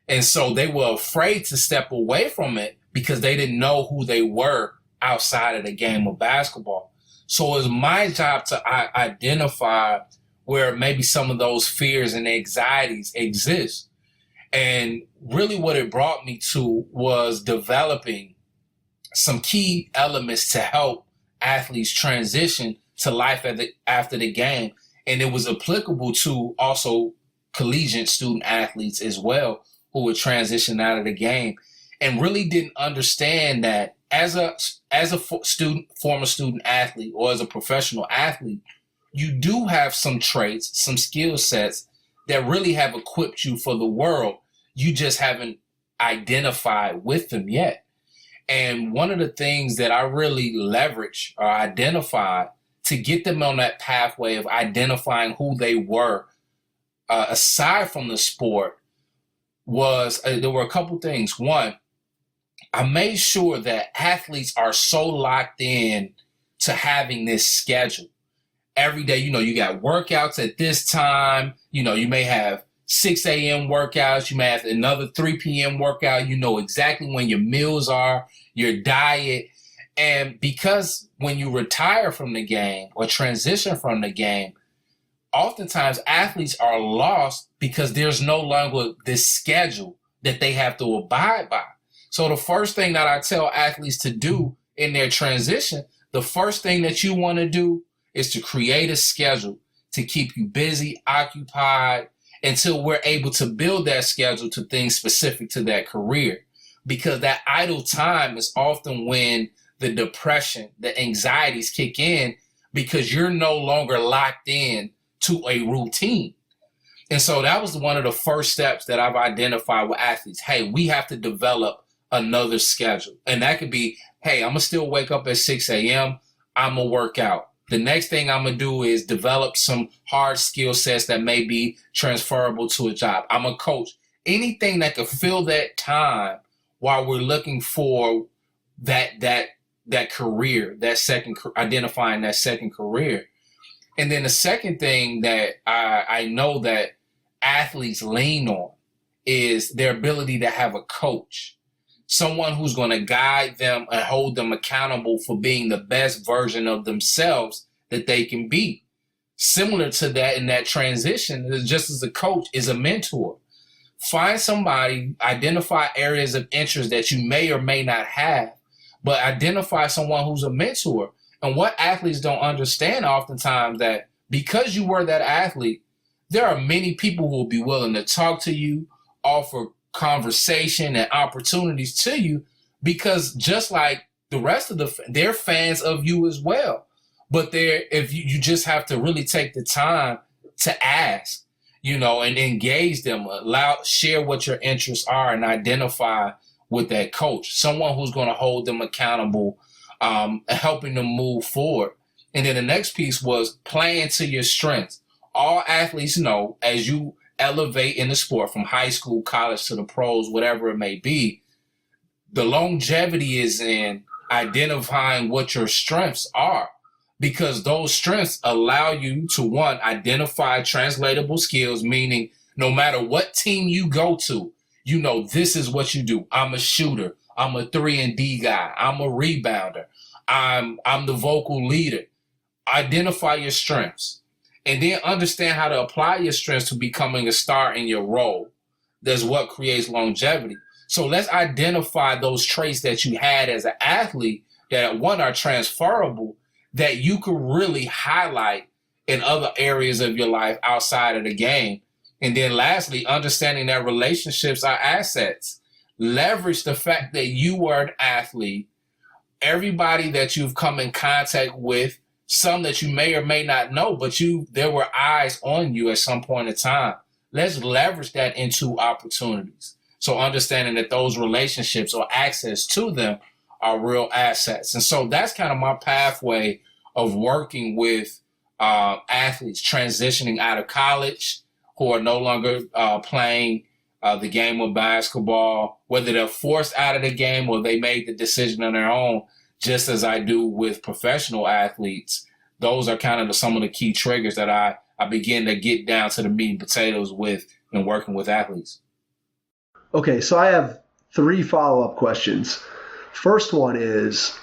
E: And so they were afraid to step away from it because they didn't know who they were outside of the game of basketball. So it was my job to identify where maybe some of those fears and anxieties exist. And really what it brought me to was developing some key elements to help athletes transition to life after the game. And it was applicable to also collegiate student athletes as well, who would transition out of the game and really didn't understand that as a former student athlete or as a professional athlete, you do have some traits, some skill sets that really have equipped you for the world. You just haven't identified with them yet. And one of the things that I really leverage or identify to get them on that pathway of identifying who they were, aside from the sport, was there were a couple things. One, I made sure that athletes are so locked in to having this schedule. Every day, you got workouts at this time. You may have 6 a.m. workouts. You may have another 3 p.m. workout. You know exactly when your meals are, your diet. And because when you retire from the game or transition from the game, oftentimes athletes are lost because there's no longer this schedule that they have to abide by. So the first thing that I tell athletes to do in their transition, the first thing that you want to do is to create a schedule to keep you busy, occupied, until we're able to build that schedule to things specific to that career. Because that idle time is often when the depression, the anxieties kick in because you're no longer locked in to a routine. And so that was one of the first steps that I've identified with athletes. Hey, we have to develop another schedule. And that could be, hey, I'm going to still wake up at 6 a.m. I'm going to work out. The next thing I'm going to do is develop some hard skill sets that may be transferable to a job. I'm a coach. Anything that could fill that time while we're looking for that career, identifying that second career. And then the second thing that I know that athletes lean on is their ability to have a coach, someone who's going to guide them and hold them accountable for being the best version of themselves that they can be. similar to that in that transition, just as a coach, is a mentor. Find somebody, identify areas of interest that you may or may not have, but identify someone who's a mentor. And what athletes don't understand oftentimes, that because you were that athlete, there are many people who will be willing to talk to you, offer conversation and opportunities to you, because just like the rest of they're fans of you as well. But if you just have to really take the time to ask, and engage them, share what your interests are, and identify with that coach, someone who's going to hold them accountable, helping them move forward. And then the next piece was playing to your strengths. All athletes know, as you elevate in the sport from high school, college to the pros, whatever it may be, the longevity is in identifying what your strengths are, because those strengths allow you to, one, identify translatable skills, meaning no matter what team you go to, this is what you do. I'm a shooter. I'm a 3-and-D guy. I'm a rebounder. I'm the vocal leader. Identify your strengths, and then understand how to apply your strengths to becoming a star in your role. That's what creates longevity. So let's identify those traits that you had as an athlete that, one, are transferable, that you could really highlight in other areas of your life outside of the game. And then lastly, understanding that relationships are assets. Leverage the fact that you were an athlete, everybody that you've come in contact with, some that you may or may not know, but there were eyes on you at some point in time. Let's leverage that into opportunities. So understanding that those relationships or access to them are real assets. And so that's kind of my pathway of working with athletes transitioning out of college who are no longer playing the game of basketball, whether they're forced out of the game or they made the decision on their own, just as I do with professional athletes. Those are kind of some of the key triggers that I begin to get down to the meat and potatoes with in working with athletes.
B: Okay, so I have 3 follow-up questions. First one is,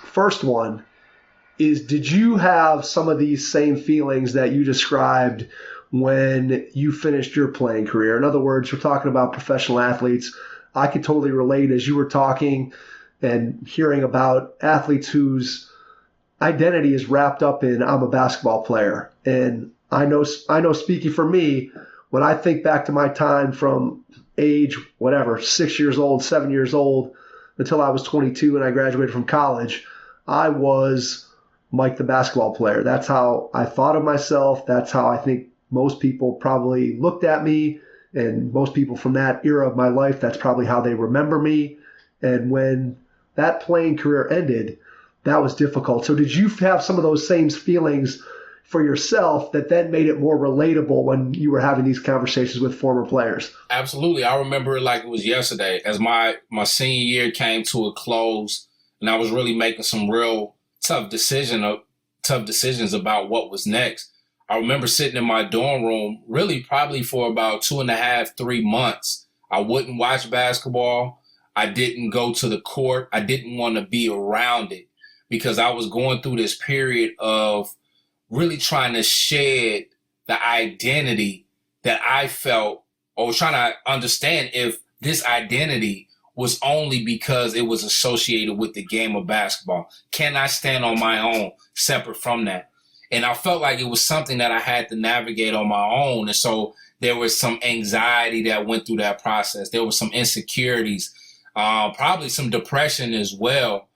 B: did you have some of these same feelings that you described when you finished your playing career? In other words, we're talking about professional athletes. I could totally relate as you were talking and hearing about athletes whose identity is wrapped up in, I'm a basketball player. And I know speaking for me, when I think back to my time from age, 6 years old, 7 years old, until I was 22 and I graduated from college, I was Mike the basketball player. That's how I thought of myself. That's how I think most people probably looked at me, and most people from that era of my life, that's probably how they remember me. And when that playing career ended, that was difficult. So did you have some of those same feelings for yourself that then made it more relatable when you were having these conversations with former players?
E: Absolutely. I remember it like it was yesterday. As my senior year came to a close, and I was really making some real tough decisions about what was next. I remember sitting in my dorm room, really probably for about 2.5, 3 months. I wouldn't watch basketball. I didn't go to the court. I didn't want to be around it because I was going through this period of really trying to shed the identity that I felt, or was trying to understand if this identity was only because it was associated with the game of basketball. Can I stand on my own separate from that? And I felt like it was something that I had to navigate on my own. And so there was some anxiety that went through that process. There was some insecurities, probably some depression as well.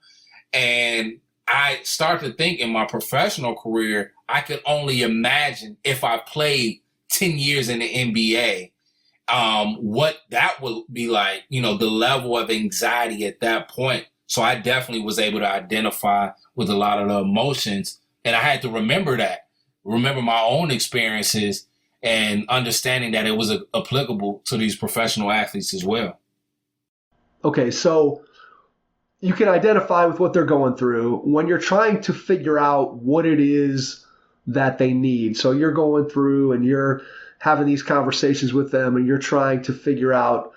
E: And I started to think in my professional career, I could only imagine if I played 10 years in the NBA, what that would be like, the level of anxiety at that point. So I definitely was able to identify with a lot of the emotions. And I had to remember my own experiences and understanding that it was applicable to these professional athletes as well.
B: Okay, so you can identify with what they're going through when you're trying to figure out what it is that they need. So you're going through and you're having these conversations with them and you're trying to figure out,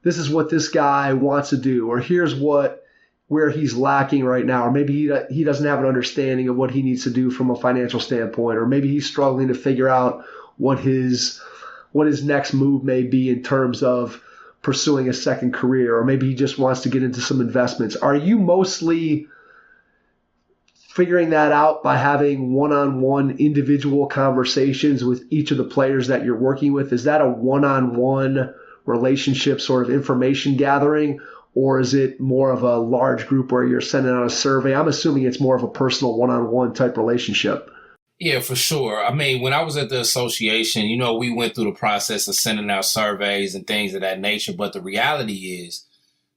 B: this is what this guy wants to do, or here's what
G: where he's lacking right now, or maybe he doesn't have an understanding of what he needs to do from a financial standpoint, or maybe he's struggling to figure out what his next move may be in terms of pursuing a second career, or maybe he just wants to get into some investments. Are you mostly figuring that out by having one-on-one individual conversations with each of the players that you're working with? Is that a one-on-one relationship sort of information gathering, or is it more of a large group where you're sending out a survey? I'm assuming it's more of a personal one-on-one type relationship.
E: Yeah, for sure. I mean, when I was at the association, we went through the process of sending out surveys and things of that nature. But the reality is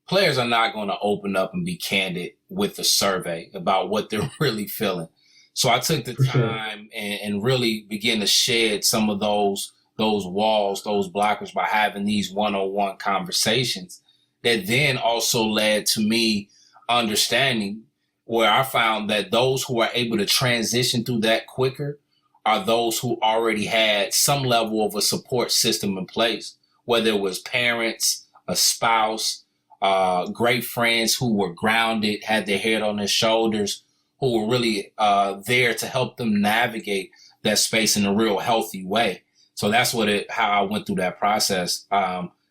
E: players are not going to open up and be candid with the survey about what they're really feeling. So I took the time and really began to shed some of those walls, those blockers by having these one-on-one conversations that then also led to me understanding where I found that those who are able to transition through that quicker are those who already had some level of a support system in place, whether it was parents, a spouse, great friends who were grounded, had their head on their shoulders, who were really there to help them navigate that space in a real healthy way. So that's how I went through that process,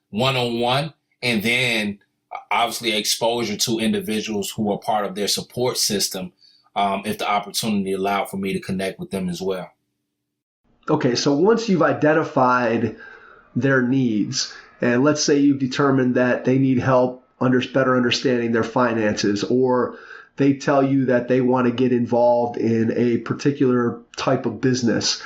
E: one-on-one, and then obviously exposure to individuals who are part of their support system, if the opportunity allowed for me to connect with them as well.
G: Okay, so once you've identified their needs, and let's say you've determined that they need help better understanding their finances, or they tell you that they want to get involved in a particular type of business,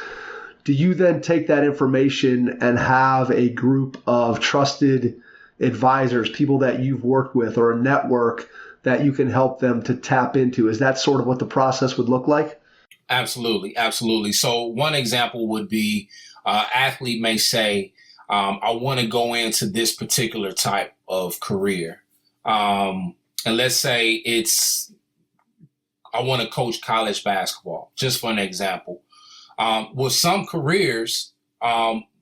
G: do you then take that information and have a group of trusted advisors, people that you've worked with, or a network that you can help them to tap into? Is that sort of what the process would look like?
E: Absolutely. Absolutely. So one example would be athlete may say, I want to go into this particular type of career. And let's say I want to coach college basketball, just for an example. Well, some careers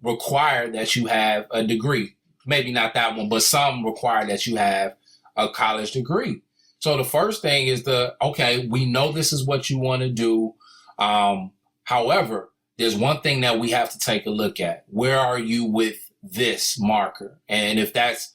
E: require that you have a degree. Maybe not that one, but some require that you have a college degree. So the first thing is we know this is what you want to do. However, there's one thing that we have to take a look at. Where are you with this marker? And if that's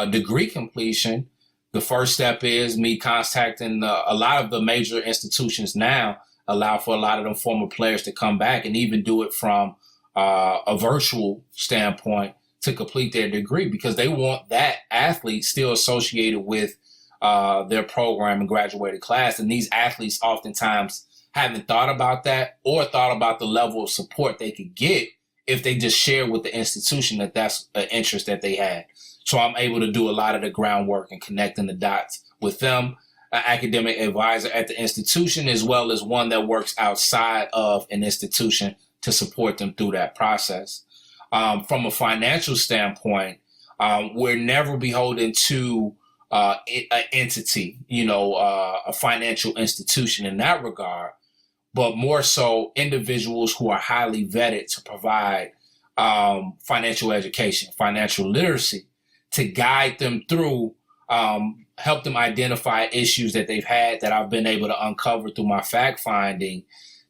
E: degree completion, the first step is me contacting a lot of the major institutions now allow for a lot of them former players to come back and even do it from a virtual standpoint to complete their degree, because they want that athlete still associated with their program and graduated class. And these athletes oftentimes haven't thought about that or thought about the level of support they could get if they just share with the institution that that's an interest that they had. So I'm able to do a lot of the groundwork and connecting the dots with them, an academic advisor at the institution, as well as one that works outside of an institution to support them through that process. From a financial standpoint, we're never beholden to an entity, a financial institution in that regard, but more so individuals who are highly vetted to provide financial education, financial literacy, to guide them through, help them identify issues that they've had that I've been able to uncover through my fact finding,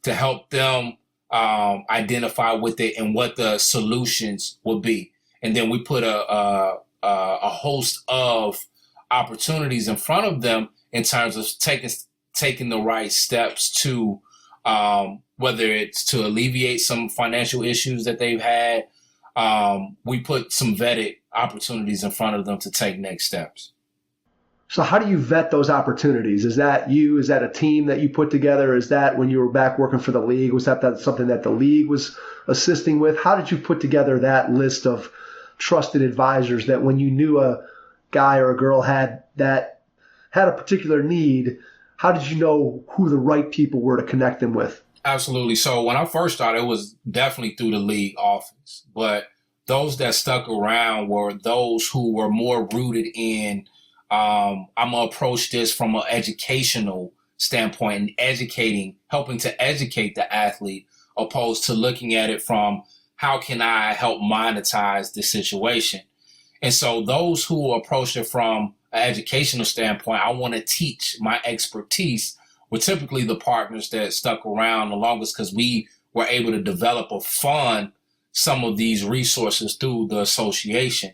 E: to help them identify with it and what the solutions will be. And then we put a host of opportunities in front of them in terms of taking the right steps to, whether it's to alleviate some financial issues that they've had. We put some vetted opportunities in front of them to take next steps.
G: So how do you vet those opportunities? Is that you? Is that a team that you put together? Is that when you were back working for the league? Was that something that the league was assisting with? How did you put together that list of trusted advisors that when you knew a guy or a girl had a particular need, how did you know who the right people were to connect them with?
E: Absolutely. So when I first started, it was definitely through the league office. But those that stuck around were those who were more rooted in, I'm going to approach this from an educational standpoint and helping to educate the athlete, opposed to looking at it from how can I help monetize the situation. And so those who approach it from an educational standpoint, I want to teach my expertise with typically the partners that stuck around the longest because we were able to develop or fund some of these resources through the association.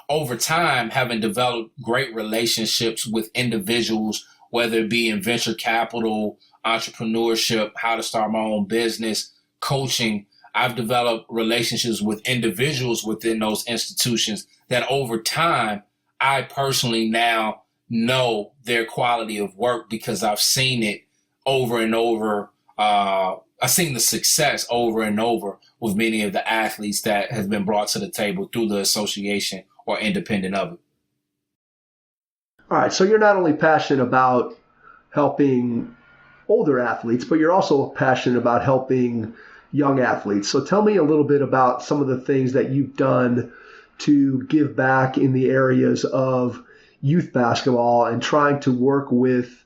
E: Over time, having developed great relationships with individuals, whether it be in venture capital, entrepreneurship, how to start my own business, coaching, I've developed relationships with individuals within those institutions that over time, I personally now know their quality of work because I've seen it over and over. I've seen the success over and over with many of the athletes that have been brought to the table through the association or independent of it.
G: All right, so you're not only passionate about helping older athletes, but you're also passionate about helping young athletes. So tell me a little bit about some of the things that you've done to give back in the areas of youth basketball and trying to work with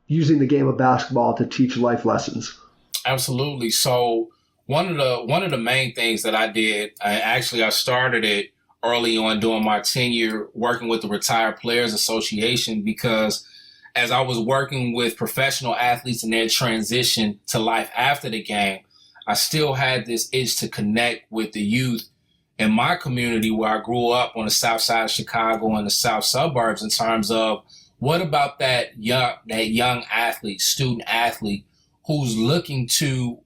G: using the game of basketball to teach life lessons.
E: Absolutely. So one of the main things that I did, I started it early on during my tenure working with the Retired Players Association, because as I was working with professional athletes in their transition to life after the game, I still had this itch to connect with the youth in my community where I grew up on the south side of Chicago and the south suburbs, in terms of what about that young athlete, student athlete, who's looking to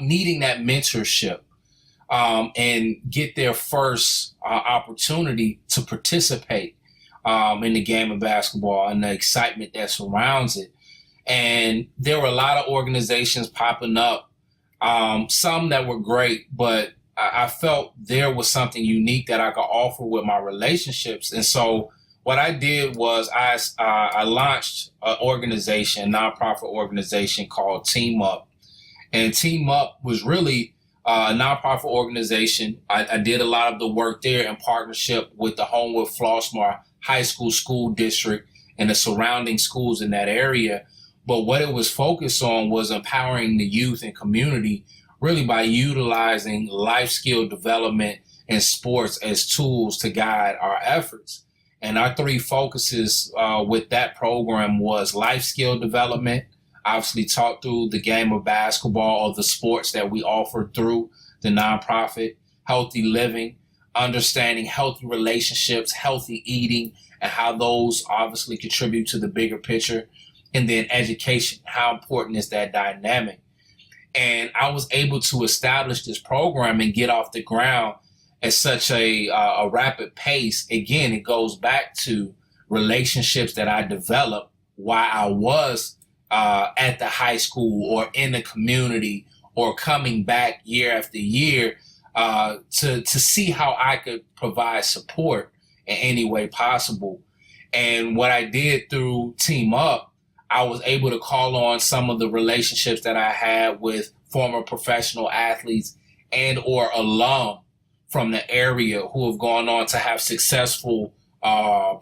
E: needing that mentorship and get their first opportunity to participate in the game of basketball and the excitement that surrounds it. And there were a lot of organizations popping up, some that were great, but I felt there was something unique that I could offer with my relationships. And so what I did was I launched an organization, a nonprofit organization called Team Up. And Team Up was really a nonprofit organization. I did a lot of the work there in partnership with the Homewood Flossmoor High School District and the surrounding schools in that area. But what it was focused on was empowering the youth and community really by utilizing life skill development and sports as tools to guide our efforts. And our three focuses with that program was life skill development, obviously taught through the game of basketball or the sports that we offer through the nonprofit, healthy living, understanding healthy relationships, healthy eating, and how those obviously contribute to the bigger picture. And then education, how important is that dynamic? And I was able to establish this program and get off the ground at such a rapid pace. Again, it goes back to relationships that I developed while I was at the high school or in the community or coming back year after year to see how I could provide support in any way possible. And what I did through Team Up, I was able to call on some of the relationships that I had with former professional athletes and or alum from the area who have gone on to have successful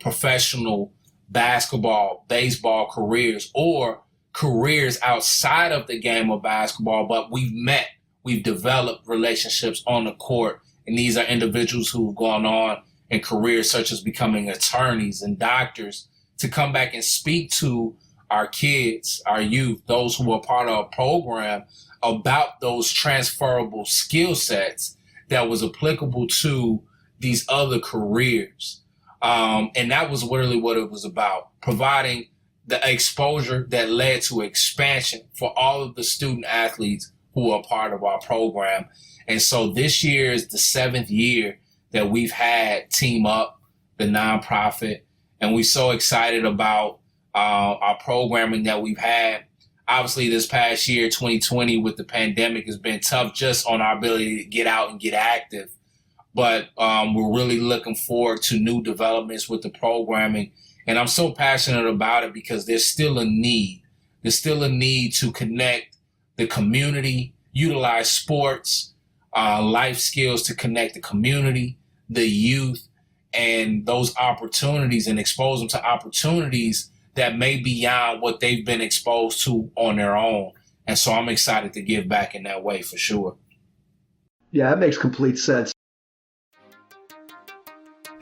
E: professional basketball, baseball careers, or careers outside of the game of basketball. But we've developed relationships on the court. And these are individuals who've gone on in careers such as becoming attorneys and doctors to come back and speak to our kids, our youth, those who are part of our program about those transferable skill sets that was applicable to these other careers. And that was really what it was about, providing the exposure that led to expansion for all of the student athletes who are part of our program. And so this year is the 7th year that we've had Team Up, the nonprofit, and we're so excited about our programming that we've had. Obviously, this past year, 2020, with the pandemic, has been tough just on our ability to get out and get active. But we're really looking forward to new developments with the programming. And I'm so passionate about it because there's still a need. There's still a need to connect the community, utilize sports, life skills to connect the community, the youth, and those opportunities, and expose them to opportunities that may be beyond what they've been exposed to on their own. And so I'm excited to give back in that way for sure.
G: Yeah, that makes complete sense.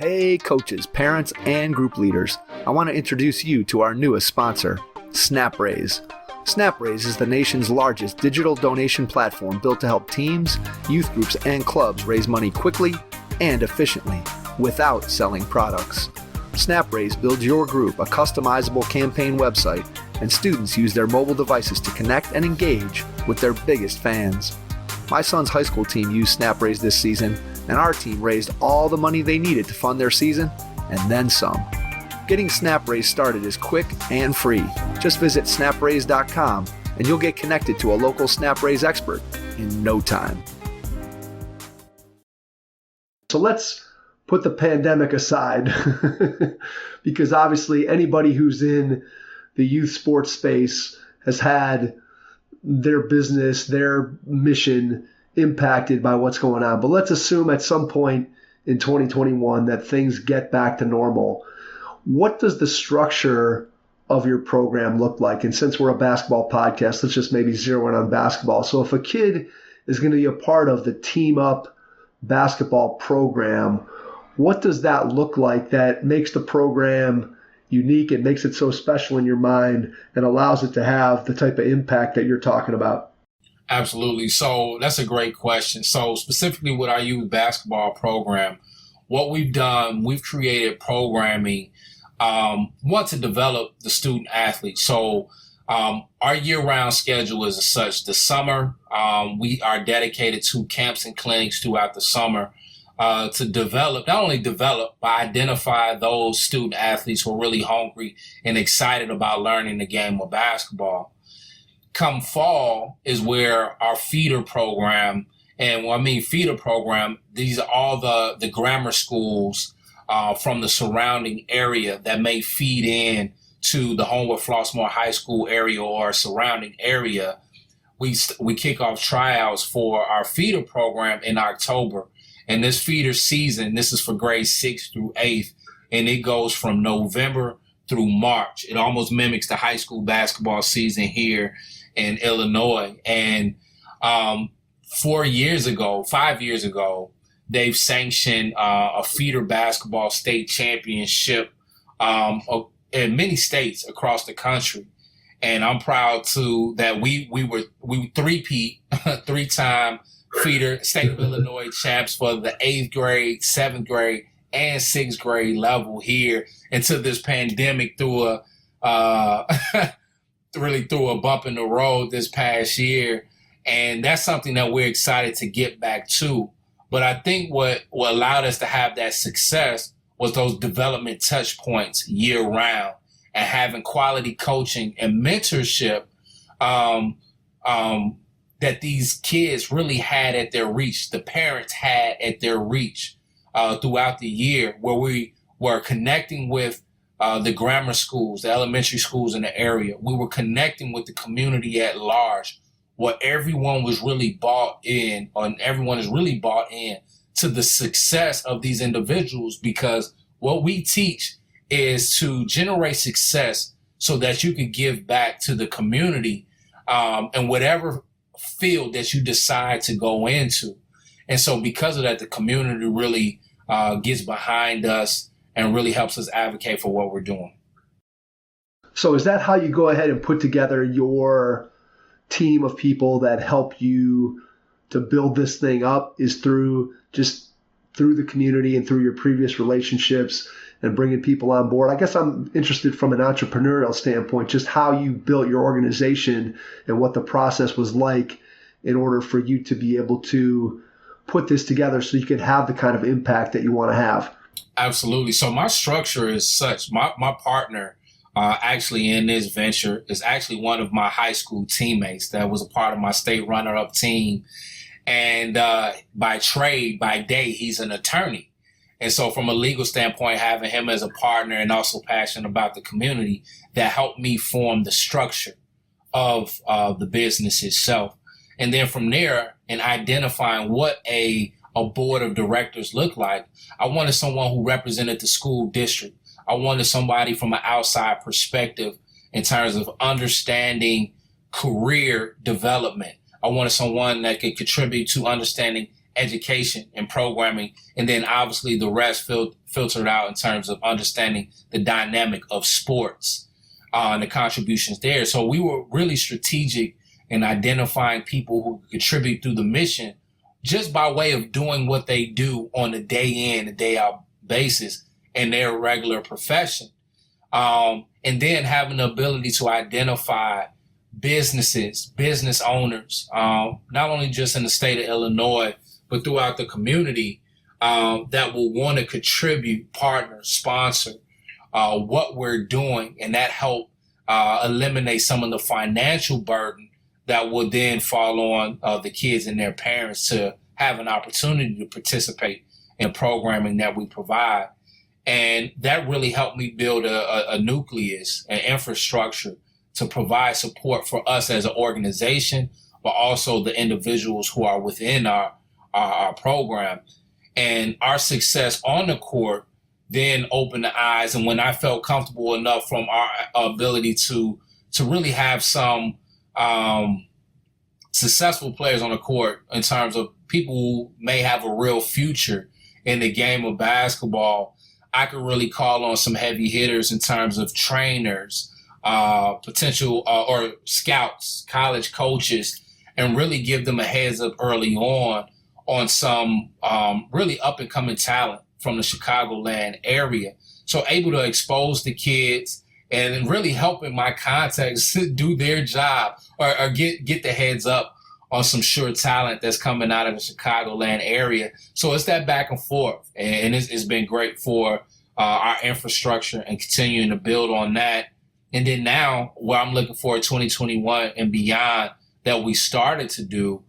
B: Hey coaches, parents, and group leaders. I want to introduce you to our newest sponsor, SnapRaise. SnapRaise is the nation's largest digital donation platform built to help teams, youth groups, and clubs raise money quickly and efficiently without selling products. SnapRaise builds your group a customizable campaign website, and students use their mobile devices to connect and engage with their biggest fans. My son's high school team used SnapRaise this season, and our team raised all the money they needed to fund their season, and then some. Getting SnapRaise started is quick and free. Just visit snapraise.com and you'll get connected to a local SnapRaise expert in no time.
G: So let's put the pandemic aside because obviously anybody who's in the youth sports space has had their business, their mission impacted by what's going on. But let's assume at some point in 2021 that things get back to normal. What does the structure of your program look like? And since we're a basketball podcast, let's just maybe zero in on basketball. So if a kid is going to be a part of the Team Up basketball program, what does that look like that makes the program unique and makes it so special in your mind and allows it to have the type of impact that you're talking about?
E: Absolutely. So that's a great question. So specifically with our youth basketball program, what we've done, we've created programming, one, to develop the student athlete. So our year-round schedule is as such. The summer, we are dedicated to camps and clinics throughout the summer to develop, not only develop, but identify those student athletes who are really hungry and excited about learning the game of basketball. Come fall is where our feeder program, and when I mean feeder program, these are all the grammar schools from the surrounding area that may feed in to the Homewood Flossmoor High School area or surrounding area. We kick off tryouts for our feeder program in October. And this feeder season, this is for grades 6 through 8th, and it goes from November through March. It almost mimics the high school basketball season here in Illinois. And 5 years ago, they've sanctioned a feeder basketball state championship in many states across the country. And I'm proud that we three-peat, three-time feeder state of Illinois champs for the 8th grade, 7th grade, and 6th grade level here until this pandemic threw really threw a bump in the road this past year. And that's something that we're excited to get back to. But I think what allowed us to have that success was those development touch points year round and having quality coaching and mentorship that these kids really had at their reach, the parents had at their reach throughout the year, where we were connecting with the grammar schools, the elementary schools in the area. We were connecting with the community at large, where everyone was really bought in, or everyone is really bought in to the success of these individuals, because what we teach is to generate success so that you can give back to the community and whatever field that you decide to go into. And so because of that, the community really gets behind us and really helps us advocate for what we're doing.
G: So is that how you go ahead and put together your team of people that help you to build this thing up, is through the community and through your previous relationships and bringing people on board? I guess I'm interested from an entrepreneurial standpoint, just how you built your organization and what the process was like in order for you to be able to put this together so you could have the kind of impact that you want to have.
E: Absolutely. So my structure is such. My partner actually in this venture is actually one of my high school teammates that was a part of my state runner-up team. And by trade, by day, he's an attorney. And so from a legal standpoint, having him as a partner and also passionate about the community, that helped me form the structure of the business itself. And then from there, in identifying what a board of directors looked like, I wanted someone who represented the school district. I wanted somebody from an outside perspective in terms of understanding career development. I wanted someone that could contribute to understanding education and programming. And then obviously the rest filtered out in terms of understanding the dynamic of sports and the contributions there. So we were really strategic in identifying people who contribute through the mission just by way of doing what they do on a day in and day out basis in their regular profession. And then having the ability to identify businesses, business owners, not only just in the state of Illinois, but throughout the community that will want to contribute, partner, sponsor what we're doing. And that help eliminate some of the financial burden that will then fall on the kids and their parents to have an opportunity to participate in programming that we provide. And that really helped me build a nucleus, an infrastructure to provide support for us as an organization, but also the individuals who are within our program. And our success on the court then opened the eyes. And when I felt comfortable enough from our ability to really have some successful players on the court in terms of people who may have a real future in the game of basketball, I could really call on some heavy hitters in terms of trainers, potential or scouts, college coaches, and really give them a heads up early on some really up and coming talent from the Chicagoland area. So able to expose the kids and really helping my contacts do their job or get the heads up on some sure talent that's coming out of the Chicagoland area. So it's that back and forth. And it's been great for our infrastructure and continuing to build on that. And then now what I'm looking for 2021 and beyond that we started to do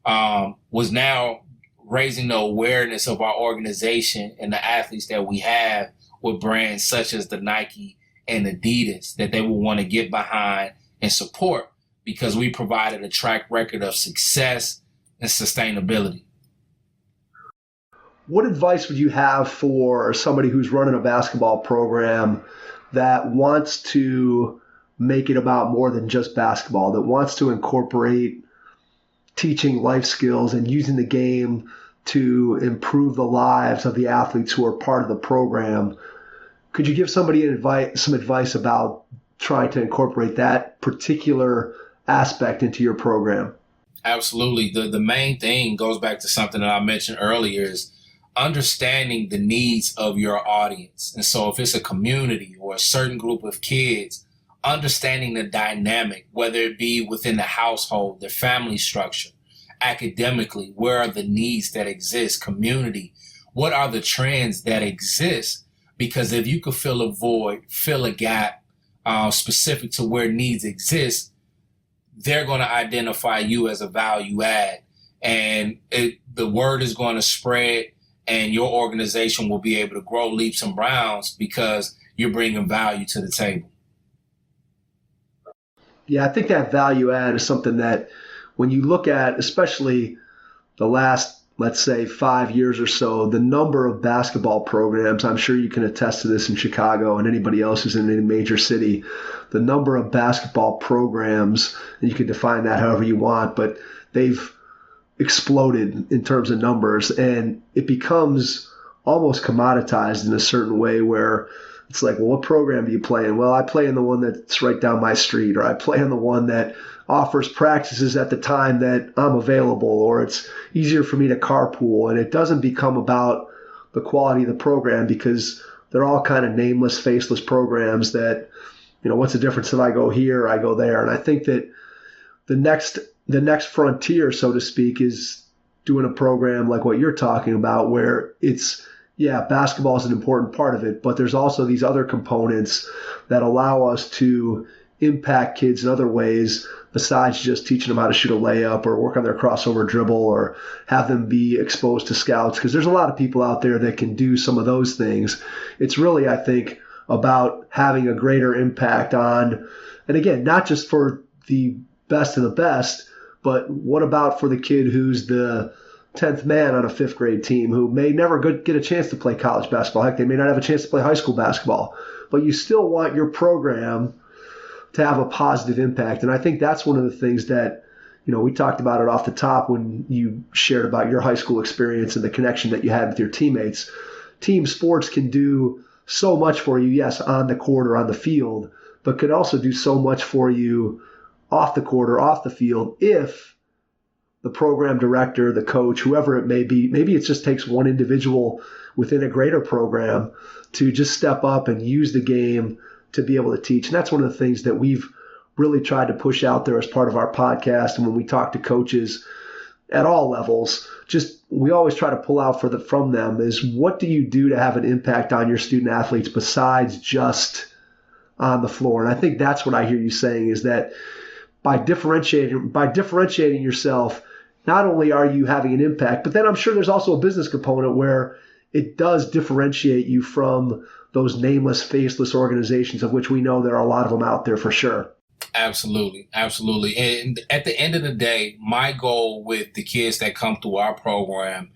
E: was now raising the awareness of our organization and the athletes that we have with brands such as the Nike and Adidas that they will want to get behind and support because we provided a track record of success and sustainability.
G: What advice would you have for somebody who's running a basketball program that wants to make it about more than just basketball, that wants to incorporate teaching life skills and using the game to improve the lives of the athletes who are part of the program? Could you give somebody some advice about trying to incorporate that particular aspect into your program?
E: Absolutely. The main thing goes back to something that I mentioned earlier is understanding the needs of your audience. And so if it's a community or a certain group of kids, understanding the dynamic, whether it be within the household, the family structure, academically, where are the needs that exist, community, what are the trends that exist? Because if you could fill a void, fill a gap specific to where needs exist, they're going to identify you as a value add. And the word is going to spread and your organization will be able to grow leaps and bounds because you're bringing value to the table.
G: Yeah, I think that value add is something that when you look at, especially the last, let's say, 5 years or so, the number of basketball programs, I'm sure you can attest to this in Chicago and anybody else who's in any major city, the number of basketball programs, and you can define that however you want, but they've exploded in terms of numbers, and it becomes almost commoditized in a certain way where it's like, well, what program do you play in? Well, I play in the one that's right down my street, or I play in the one that offers practices at the time that I'm available, or it's easier for me to carpool. And it doesn't become about the quality of the program because they're all kind of nameless, faceless programs that, what's the difference if I go here or I go there? And I think that the next frontier, so to speak, is doing a program like what you're talking about, where it's, basketball is an important part of it, but there's also these other components that allow us to impact kids in other ways besides just teaching them how to shoot a layup or work on their crossover dribble or have them be exposed to scouts, because there's a lot of people out there that can do some of those things. It's really, I think, about having a greater impact on, and again, not just for the best of the best, but what about for the kid who's the 10th man on a 5th grade team who may never get a chance to play college basketball. Heck, they may not have a chance to play high school basketball, but you still want your program to have a positive impact. And I think that's one of the things that We talked about it off the top when you shared about your high school experience and the connection that you had with your teammates. Team sports can do so much for you, yes, on the court or on the field, but can also do so much for you off the court or off the field if the program director, the coach, whoever it may be, maybe it just takes one individual within a greater program to just step up and use the game to be able to teach. And that's one of the things that we've really tried to push out there as part of our podcast. And when we talk to coaches at all levels, we always try to pull out from them is, what do you do to have an impact on your student athletes besides just on the floor? And I think that's what I hear you saying, is that by differentiating yourself, not only are you having an impact, but then I'm sure there's also a business component where it does differentiate you from those nameless, faceless organizations, of which we know there are a lot of them out there for sure.
E: Absolutely. Absolutely. And at the end of the day, my goal with the kids that come through our program,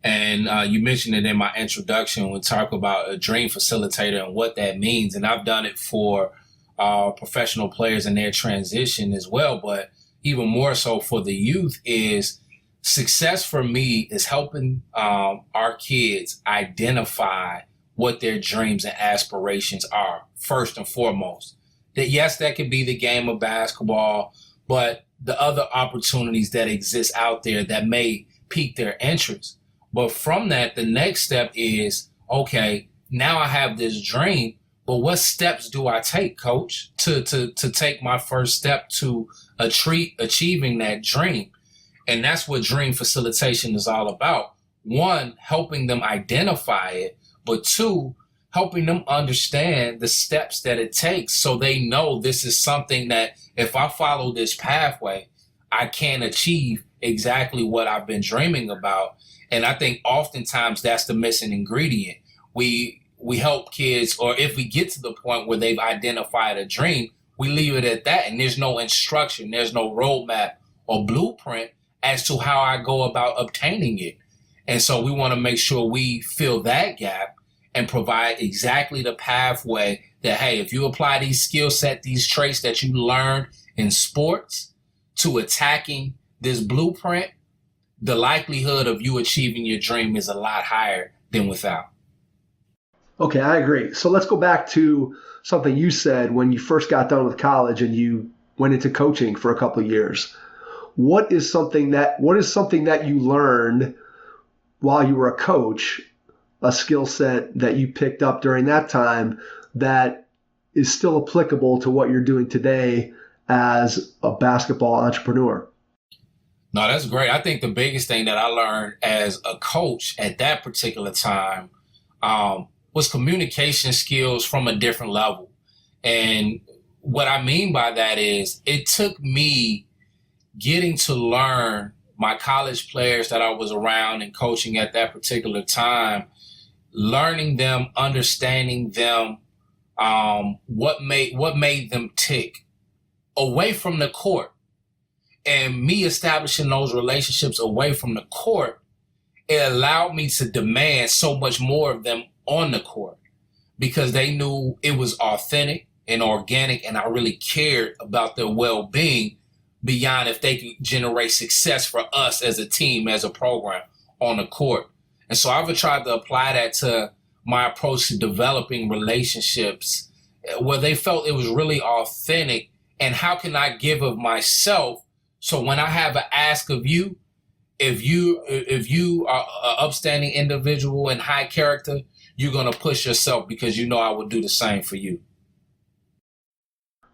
E: and you mentioned it in my introduction, we talk about a dream facilitator and what that means. And I've done it for professional players in their transition as well. But even more so for the youth, is success for me is helping our kids identify what their dreams and aspirations are, first and foremost. That yes, that could be the game of basketball, but the other opportunities that exist out there that may pique their interest. But from that, the next step is, okay, now I have this dream, but what steps do I take, coach, to take my first step to achieving that dream? And that's what dream facilitation is all about. One, helping them identify it, but two, helping them understand the steps that it takes so they know this is something that if I follow this pathway, I can achieve exactly what I've been dreaming about. And I think oftentimes that's the missing ingredient. We help kids, or if we get to the point where they've identified a dream, we leave it at that. And there's no instruction, there's no roadmap or blueprint as to how I go about obtaining it. And so we want to make sure we fill that gap and provide exactly the pathway that, hey, if you apply these skill set, these traits that you learned in sports to attacking this blueprint, the likelihood of you achieving your dream is a lot higher than without.
G: Okay, I agree. So let's go back to something you said when you first got done with college and you went into coaching for a couple of years. What is something that you learned while you were a coach, a skill set that you picked up during that time that is still applicable to what you're doing today as a basketball entrepreneur?
E: No, that's great. I think the biggest thing that I learned as a coach at that particular time was communication skills from a different level. And what I mean by that is it took me getting to learn my college players that I was around and coaching at that particular time, learning them, understanding them, what made them tick away from the court, and me establishing those relationships away from the court. It allowed me to demand so much more of them on the court because they knew it was authentic and organic, and I really cared about their well-being beyond if they could generate success for us as a team, as a program on the court. And so I've tried to apply that to my approach to developing relationships where they felt it was really authentic. And how can I give of myself? So when I have an ask of you, if you are an upstanding individual and high character, you're going to push yourself because you know I would do the same for you.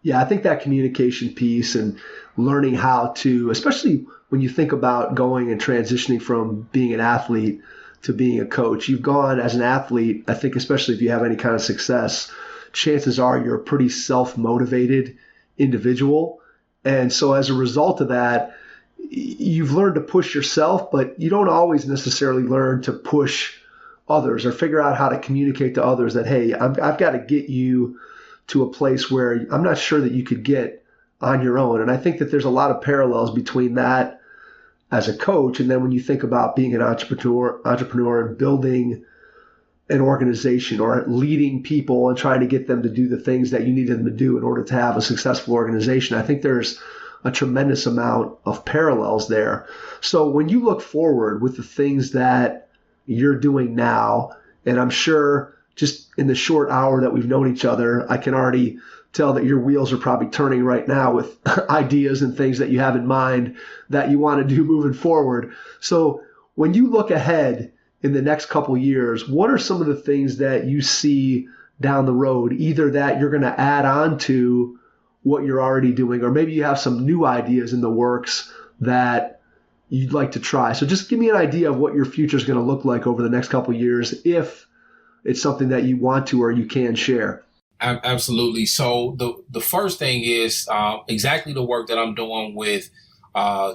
G: Yeah, I think that communication piece and learning how to, especially when you think about going and transitioning from being an athlete to being a coach, you've gone as an athlete, I think especially if you have any kind of success, chances are you're a pretty self-motivated individual. And so as a result of that, you've learned to push yourself, but you don't always necessarily learn to push others or figure out how to communicate to others that, hey, I've got to get you to a place where I'm not sure that you could get on your own. And I think that there's a lot of parallels between that as a coach. And then when you think about being an entrepreneur and building an organization or leading people and trying to get them to do the things that you need them to do in order to have a successful organization, I think there's a tremendous amount of parallels there. So when you look forward with the things that you're doing now, and I'm sure just in the short hour that we've known each other, I can already tell that your wheels are probably turning right now with ideas and things that you have in mind that you want to do moving forward. So when you look ahead in the next couple years, what are some of the things that you see down the road, either that you're going to add on to what you're already doing, or maybe you have some new ideas in the works that you'd like to try? So just give me an idea of what your future is going to look like over the next couple of years, if it's something that you want to or you can share.
E: Absolutely. So the first thing is exactly the work that I'm doing with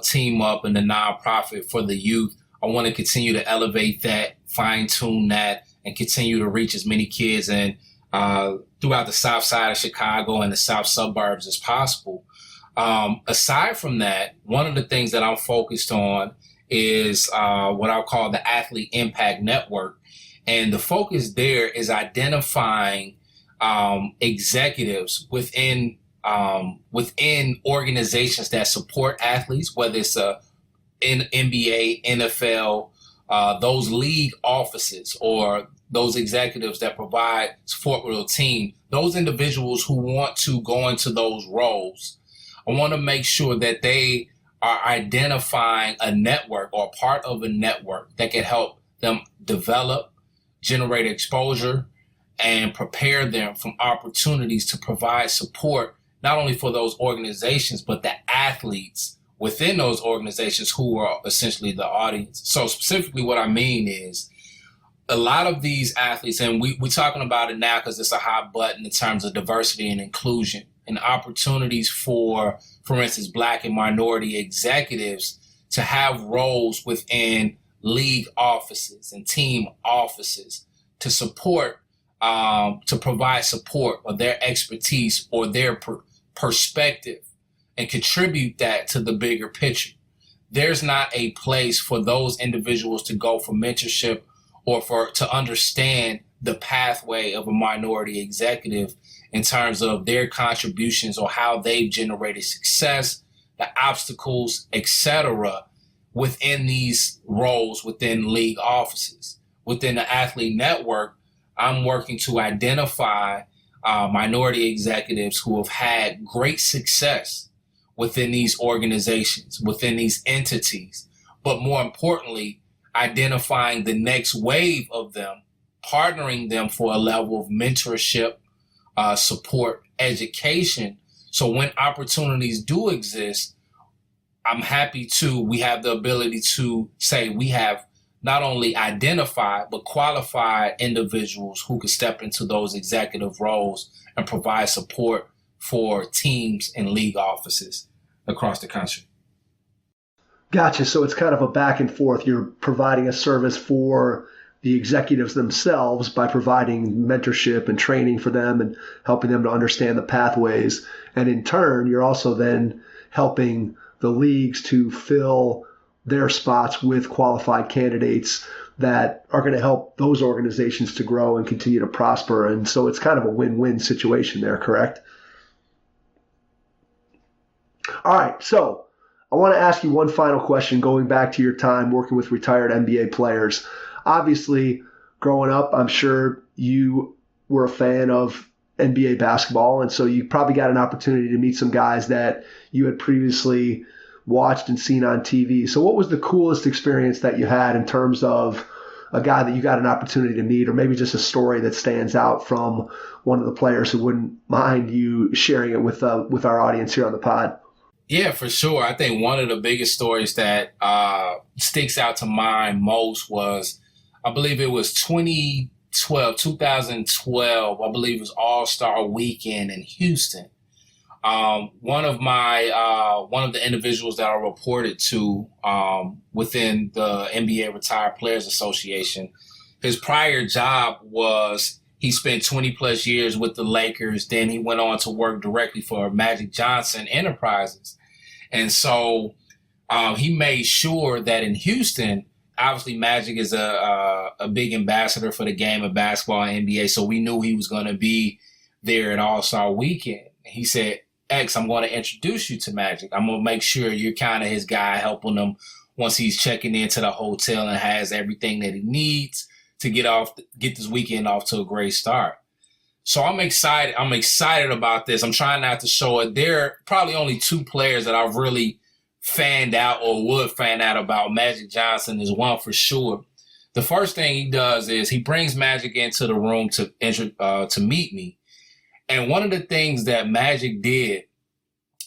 E: Team Up and the nonprofit for the youth. I want to continue to elevate that, fine tune that, and continue to reach as many kids and throughout the south side of Chicago and the south suburbs as possible. Aside from that, one of the things that I'm focused on is what I'll call the Athlete Impact Network. And the focus there is identifying executives within organizations that support athletes, whether it's NBA, NFL, those league offices, or those executives that provide support with a team, those individuals who want to go into those roles. I want to make sure that they are identifying a network or part of a network that can help them develop, generate exposure, and prepare them from opportunities to provide support, not only for those organizations, but the athletes within those organizations who are essentially the audience. So specifically what I mean is a lot of these athletes, and we're talking about it now because it's a hot button in terms of diversity and inclusion and opportunities for instance, Black and minority executives to have roles within league offices and team offices to support, to provide support or their expertise or their perspective and contribute that to the bigger picture. There's not a place for those individuals to go for mentorship or to understand the pathway of a minority executive in terms of their contributions or how they've generated success, the obstacles, etc., within these roles within league offices. Within the Athlete Network, I'm working to identify minority executives who have had great success within these organizations, within these entities, but more importantly, identifying the next wave of them, partnering them for a level of mentorship, support, education. So when opportunities do exist, I'm happy we have the ability to say we have not only identified, but qualified individuals who can step into those executive roles and provide support for teams and league offices across the country.
G: Gotcha. So it's kind of a back and forth. You're providing a service for the executives themselves by providing mentorship and training for them and helping them to understand the pathways. And in turn, you're also then helping the leagues to fill their spots with qualified candidates that are going to help those organizations to grow and continue to prosper. And so it's kind of a win-win situation there, correct? All right. So I want to ask you one final question, going back to your time working with retired NBA players. Obviously, growing up, I'm sure you were a fan of NBA basketball, and so you probably got an opportunity to meet some guys that you had previously watched and seen on TV. So what was the coolest experience that you had in terms of a guy that you got an opportunity to meet, or maybe just a story that stands out from one of the players who wouldn't mind you sharing it with our audience here on the pod?
E: Yeah, for sure. I think one of the biggest stories that sticks out to mind most was, I believe it was 2012, I believe it was All-Star Weekend in Houston. One of the individuals that I reported to within the NBA Retired Players Association, his prior job was he spent 20 plus years with the Lakers. Then he went on to work directly for Magic Johnson Enterprises. And so he made sure that in Houston, obviously Magic is a big ambassador for the game of basketball and NBA. So we knew he was going to be there at All-Star Weekend. He said, X, I'm going to introduce you to Magic. I'm going to make sure you're kind of his guy, helping him once he's checking into the hotel and has everything that he needs to get this weekend off to a great start. So I'm excited. I'm excited about this. I'm trying not to show it. There are probably only 2 players that I've really fanned out or would fan out about. Magic Johnson is one for sure. The first thing he does is he brings Magic into the room to meet me. And one of the things that Magic did,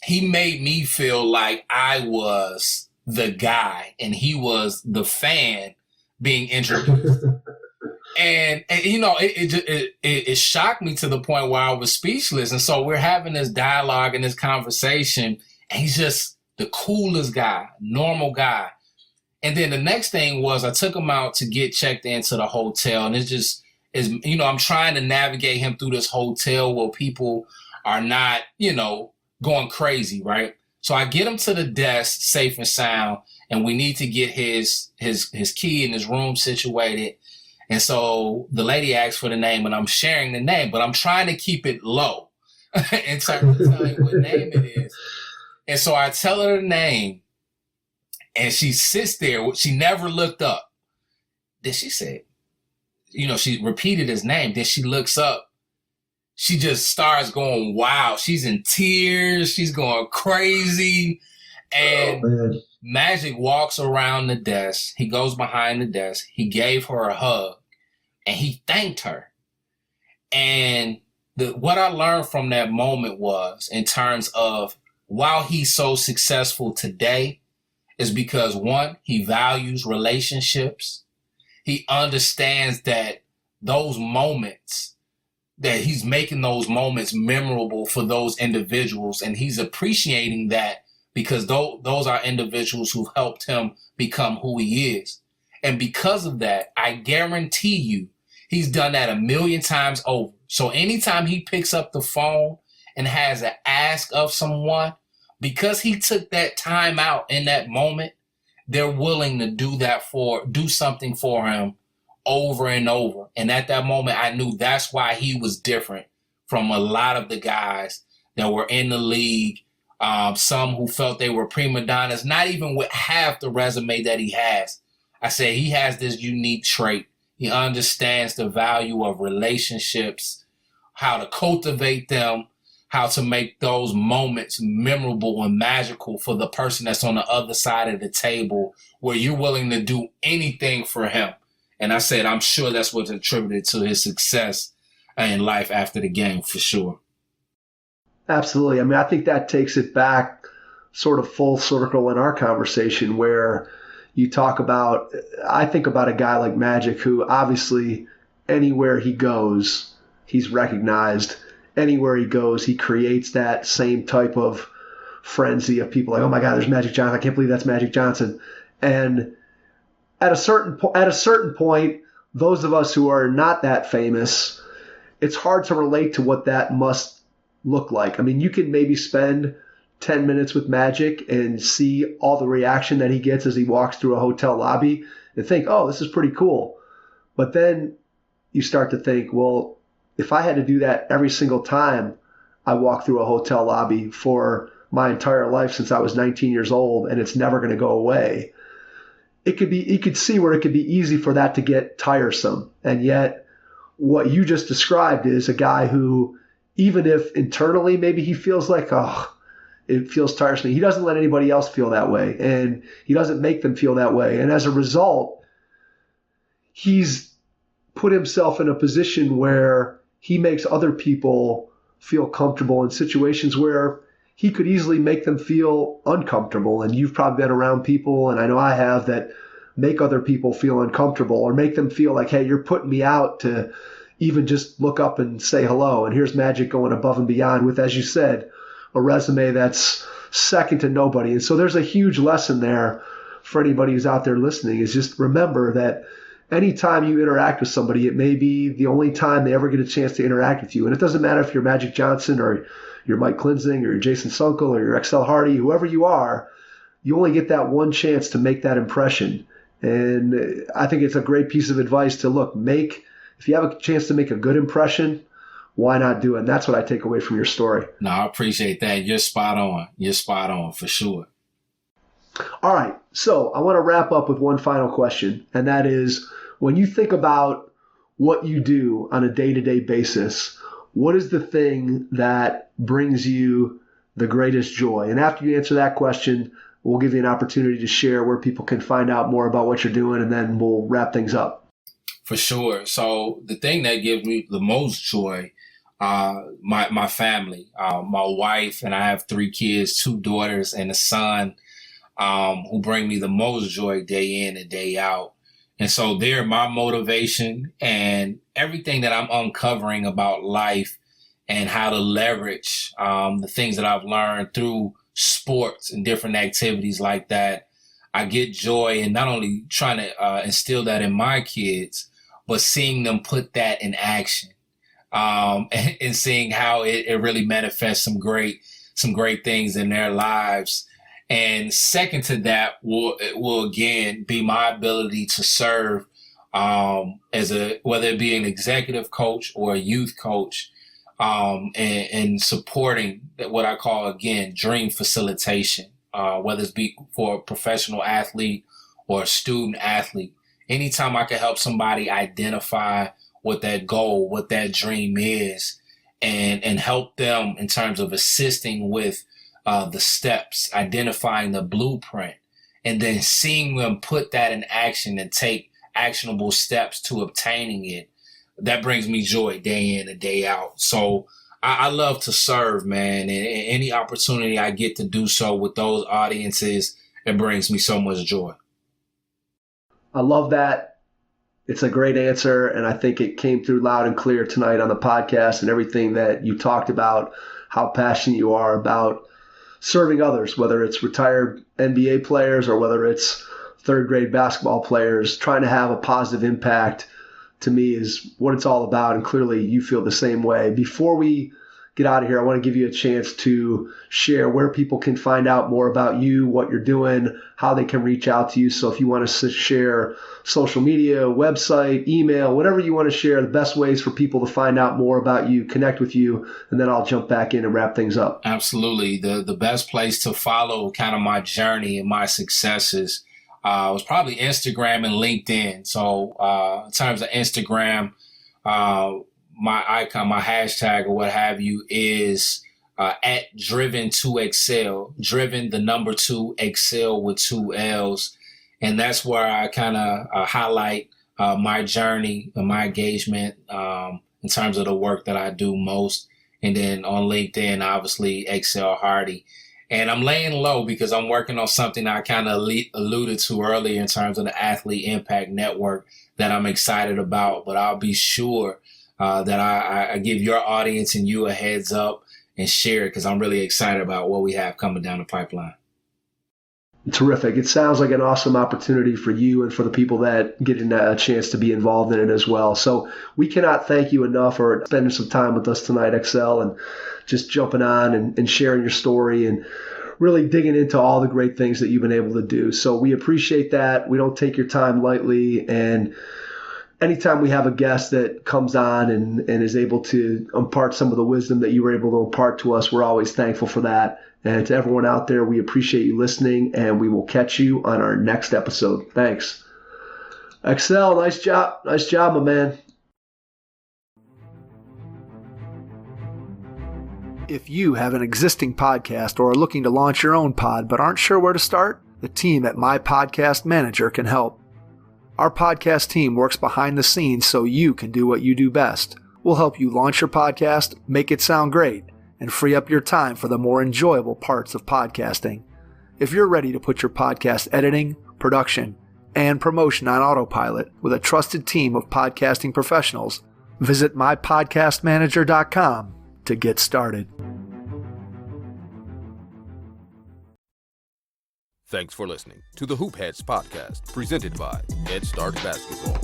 E: he made me feel like I was the guy and he was the fan being introduced. And you know, it shocked me to the point where I was speechless. And so we're having this dialogue and this conversation, and he's just the coolest guy, normal guy. And then the next thing was I took him out to get checked into the hotel. And it just is, you know, I'm trying to navigate him through this hotel where people are not, you know, going crazy, right? So I get him to the desk safe and sound, and we need to get his key in his room situated. And so the lady asked for the name, and I'm sharing the name, but I'm trying to keep it low in terms of telling what name it is. And so I tell her the name, and she sits there. She never looked up. Then she said, you know, she repeated his name. Then she looks up. She just starts going, wow. She's in tears. She's going crazy. And Magic walks around the desk. He goes behind the desk. He gave her a hug, and he thanked her. And what I learned from that moment was, in terms of while he's so successful today, is because, one, he values relationships. He understands that those moments, that he's making those moments memorable for those individuals, and he's appreciating that because those are individuals who helped him become who he is. And because of that, I guarantee you, he's done that 1,000,000 times over. So anytime he picks up the phone and has an ask of someone, because he took that time out in that moment, they're willing to do something for him over and over. And at that moment, I knew that's why he was different from a lot of the guys that were in the league. Some who felt they were prima donnas, not even with half the resume that he has. I said he has this unique trait. He understands the value of relationships, how to cultivate them, how to make those moments memorable and magical for the person that's on the other side of the table, where you're willing to do anything for him. And I said, I'm sure that's what's attributed to his success in life after the game, for sure.
G: Absolutely. I mean, I think that takes it back sort of full circle in our conversation, where you talk about, I think about a guy like Magic, who obviously anywhere he goes, he's recognized. Anywhere he goes, he creates that same type of frenzy of people like, oh my God, there's Magic Johnson. I can't believe that's Magic Johnson. And at a certain point, those of us who are not that famous, it's hard to relate to what that must look like. I mean, you can maybe spend 10 minutes with Magic and see all the reaction that he gets as he walks through a hotel lobby and think, oh, this is pretty cool. But then you start to think, well, if I had to do that every single time I walk through a hotel lobby for my entire life since I was 19 years old, and it's never going to go away, you could see where it could be easy for that to get tiresome. And yet what you just described is a guy who, even if internally maybe he feels like, oh, it feels tiresome, he doesn't let anybody else feel that way, and he doesn't make them feel that way. And as a result, he's put himself in a position where he makes other people feel comfortable in situations where he could easily make them feel uncomfortable. And you've probably been around people, and I know I have, that make other people feel uncomfortable or make them feel like, hey, you're putting me out to even just look up and say hello. And here's Magic going above and beyond with, as you said, a resume that's second to nobody. And so there's a huge lesson there for anybody who's out there listening, is just remember that anytime you interact with somebody, it may be the only time they ever get a chance to interact with you. And it doesn't matter if you're Magic Johnson or you're Mike Klinzing or you're Jason Sunkel or you're Excell Hardy, whoever you are, you only get that one chance to make that impression. And I think it's a great piece of advice to look, if you have a chance to make a good impression, why not do it? And that's what I take away from your story.
E: No, I appreciate that. You're spot on. You're spot on for sure.
G: All right. So I want to wrap up with one final question. And that is, when you think about what you do on a day-to-day basis, what is the thing that brings you the greatest joy? And after you answer that question, we'll give you an opportunity to share where people can find out more about what you're doing, and then we'll wrap things up.
E: For sure. So the thing that gives me the most joy, my family, my wife, and I have 3 kids, 2 daughters and a son, who bring me the most joy day in and day out. And so they're my motivation, and everything that I'm uncovering about life and how to leverage the things that I've learned through sports and different activities like that. I get joy in not only trying to instill that in my kids, but seeing them put that in action, and seeing how it really manifests some great things in their lives. And second to that will again be my ability to serve whether it be an executive coach or a youth coach, and supporting what I call, again, dream facilitation, whether it's be for a professional athlete or a student athlete. Anytime I can help somebody identify what that goal, what that dream is, and help them in terms of assisting with the steps, identifying the blueprint, and then seeing them put that in action and take actionable steps to obtaining it, that brings me joy day in and day out. So I love to serve, man, and any opportunity I get to do so with those audiences, it brings me so much joy.
G: I love that. It's a great answer, and I think it came through loud and clear tonight on the podcast, and everything that you talked about, how passionate you are about serving others, whether it's retired NBA players or whether it's third grade basketball players. Trying to have a positive impact, to me, is what it's all about. And clearly you feel the same way. Before we get out of here, I want to give you a chance to share where people can find out more about you, what you're doing, how they can reach out to you. So if you want to share social media, website, email, whatever you want to share, the best ways for people to find out more about you, connect with you, and then I'll jump back in and wrap things up.
E: Absolutely. The best place to follow kind of my journey and my successes was probably Instagram and LinkedIn. So in terms of Instagram, my icon, my hashtag or what have you is at Driven to Excel, Driven the number 2, Excel with 2 L's. And that's where I kind of highlight my journey and my engagement in terms of the work that I do most. And then on LinkedIn, obviously, Excell Hardy. And I'm laying low because I'm working on something I kind of alluded to earlier in terms of the Athlete Impact Network that I'm excited about. But I'll be sure that I give your audience and you a heads up and share it, because I'm really excited about what we have coming down the pipeline.
G: Terrific. It sounds like an awesome opportunity for you and for the people that get a chance to be involved in it as well. So we cannot thank you enough for spending some time with us tonight, Excell, and just jumping on and sharing your story and really digging into all the great things that you've been able to do. So we appreciate that. We don't take your time lightly. And anytime we have a guest that comes on and is able to impart some of the wisdom that you were able to impart to us, we're always thankful for that. And to everyone out there, we appreciate you listening, and we will catch you on our next episode. Thanks. Excell, nice job. Nice job, my man.
B: If you have an existing podcast or are looking to launch your own pod but aren't sure where to start, the team at My Podcast Manager can help. Our podcast team works behind the scenes so you can do what you do best. We'll help you launch your podcast, make it sound great, and free up your time for the more enjoyable parts of podcasting. If you're ready to put your podcast editing, production, and promotion on autopilot with a trusted team of podcasting professionals, visit mypodcastmanager.com to get started.
A: Thanks for listening to the Hoop Heads podcast, presented by Head Start Basketball.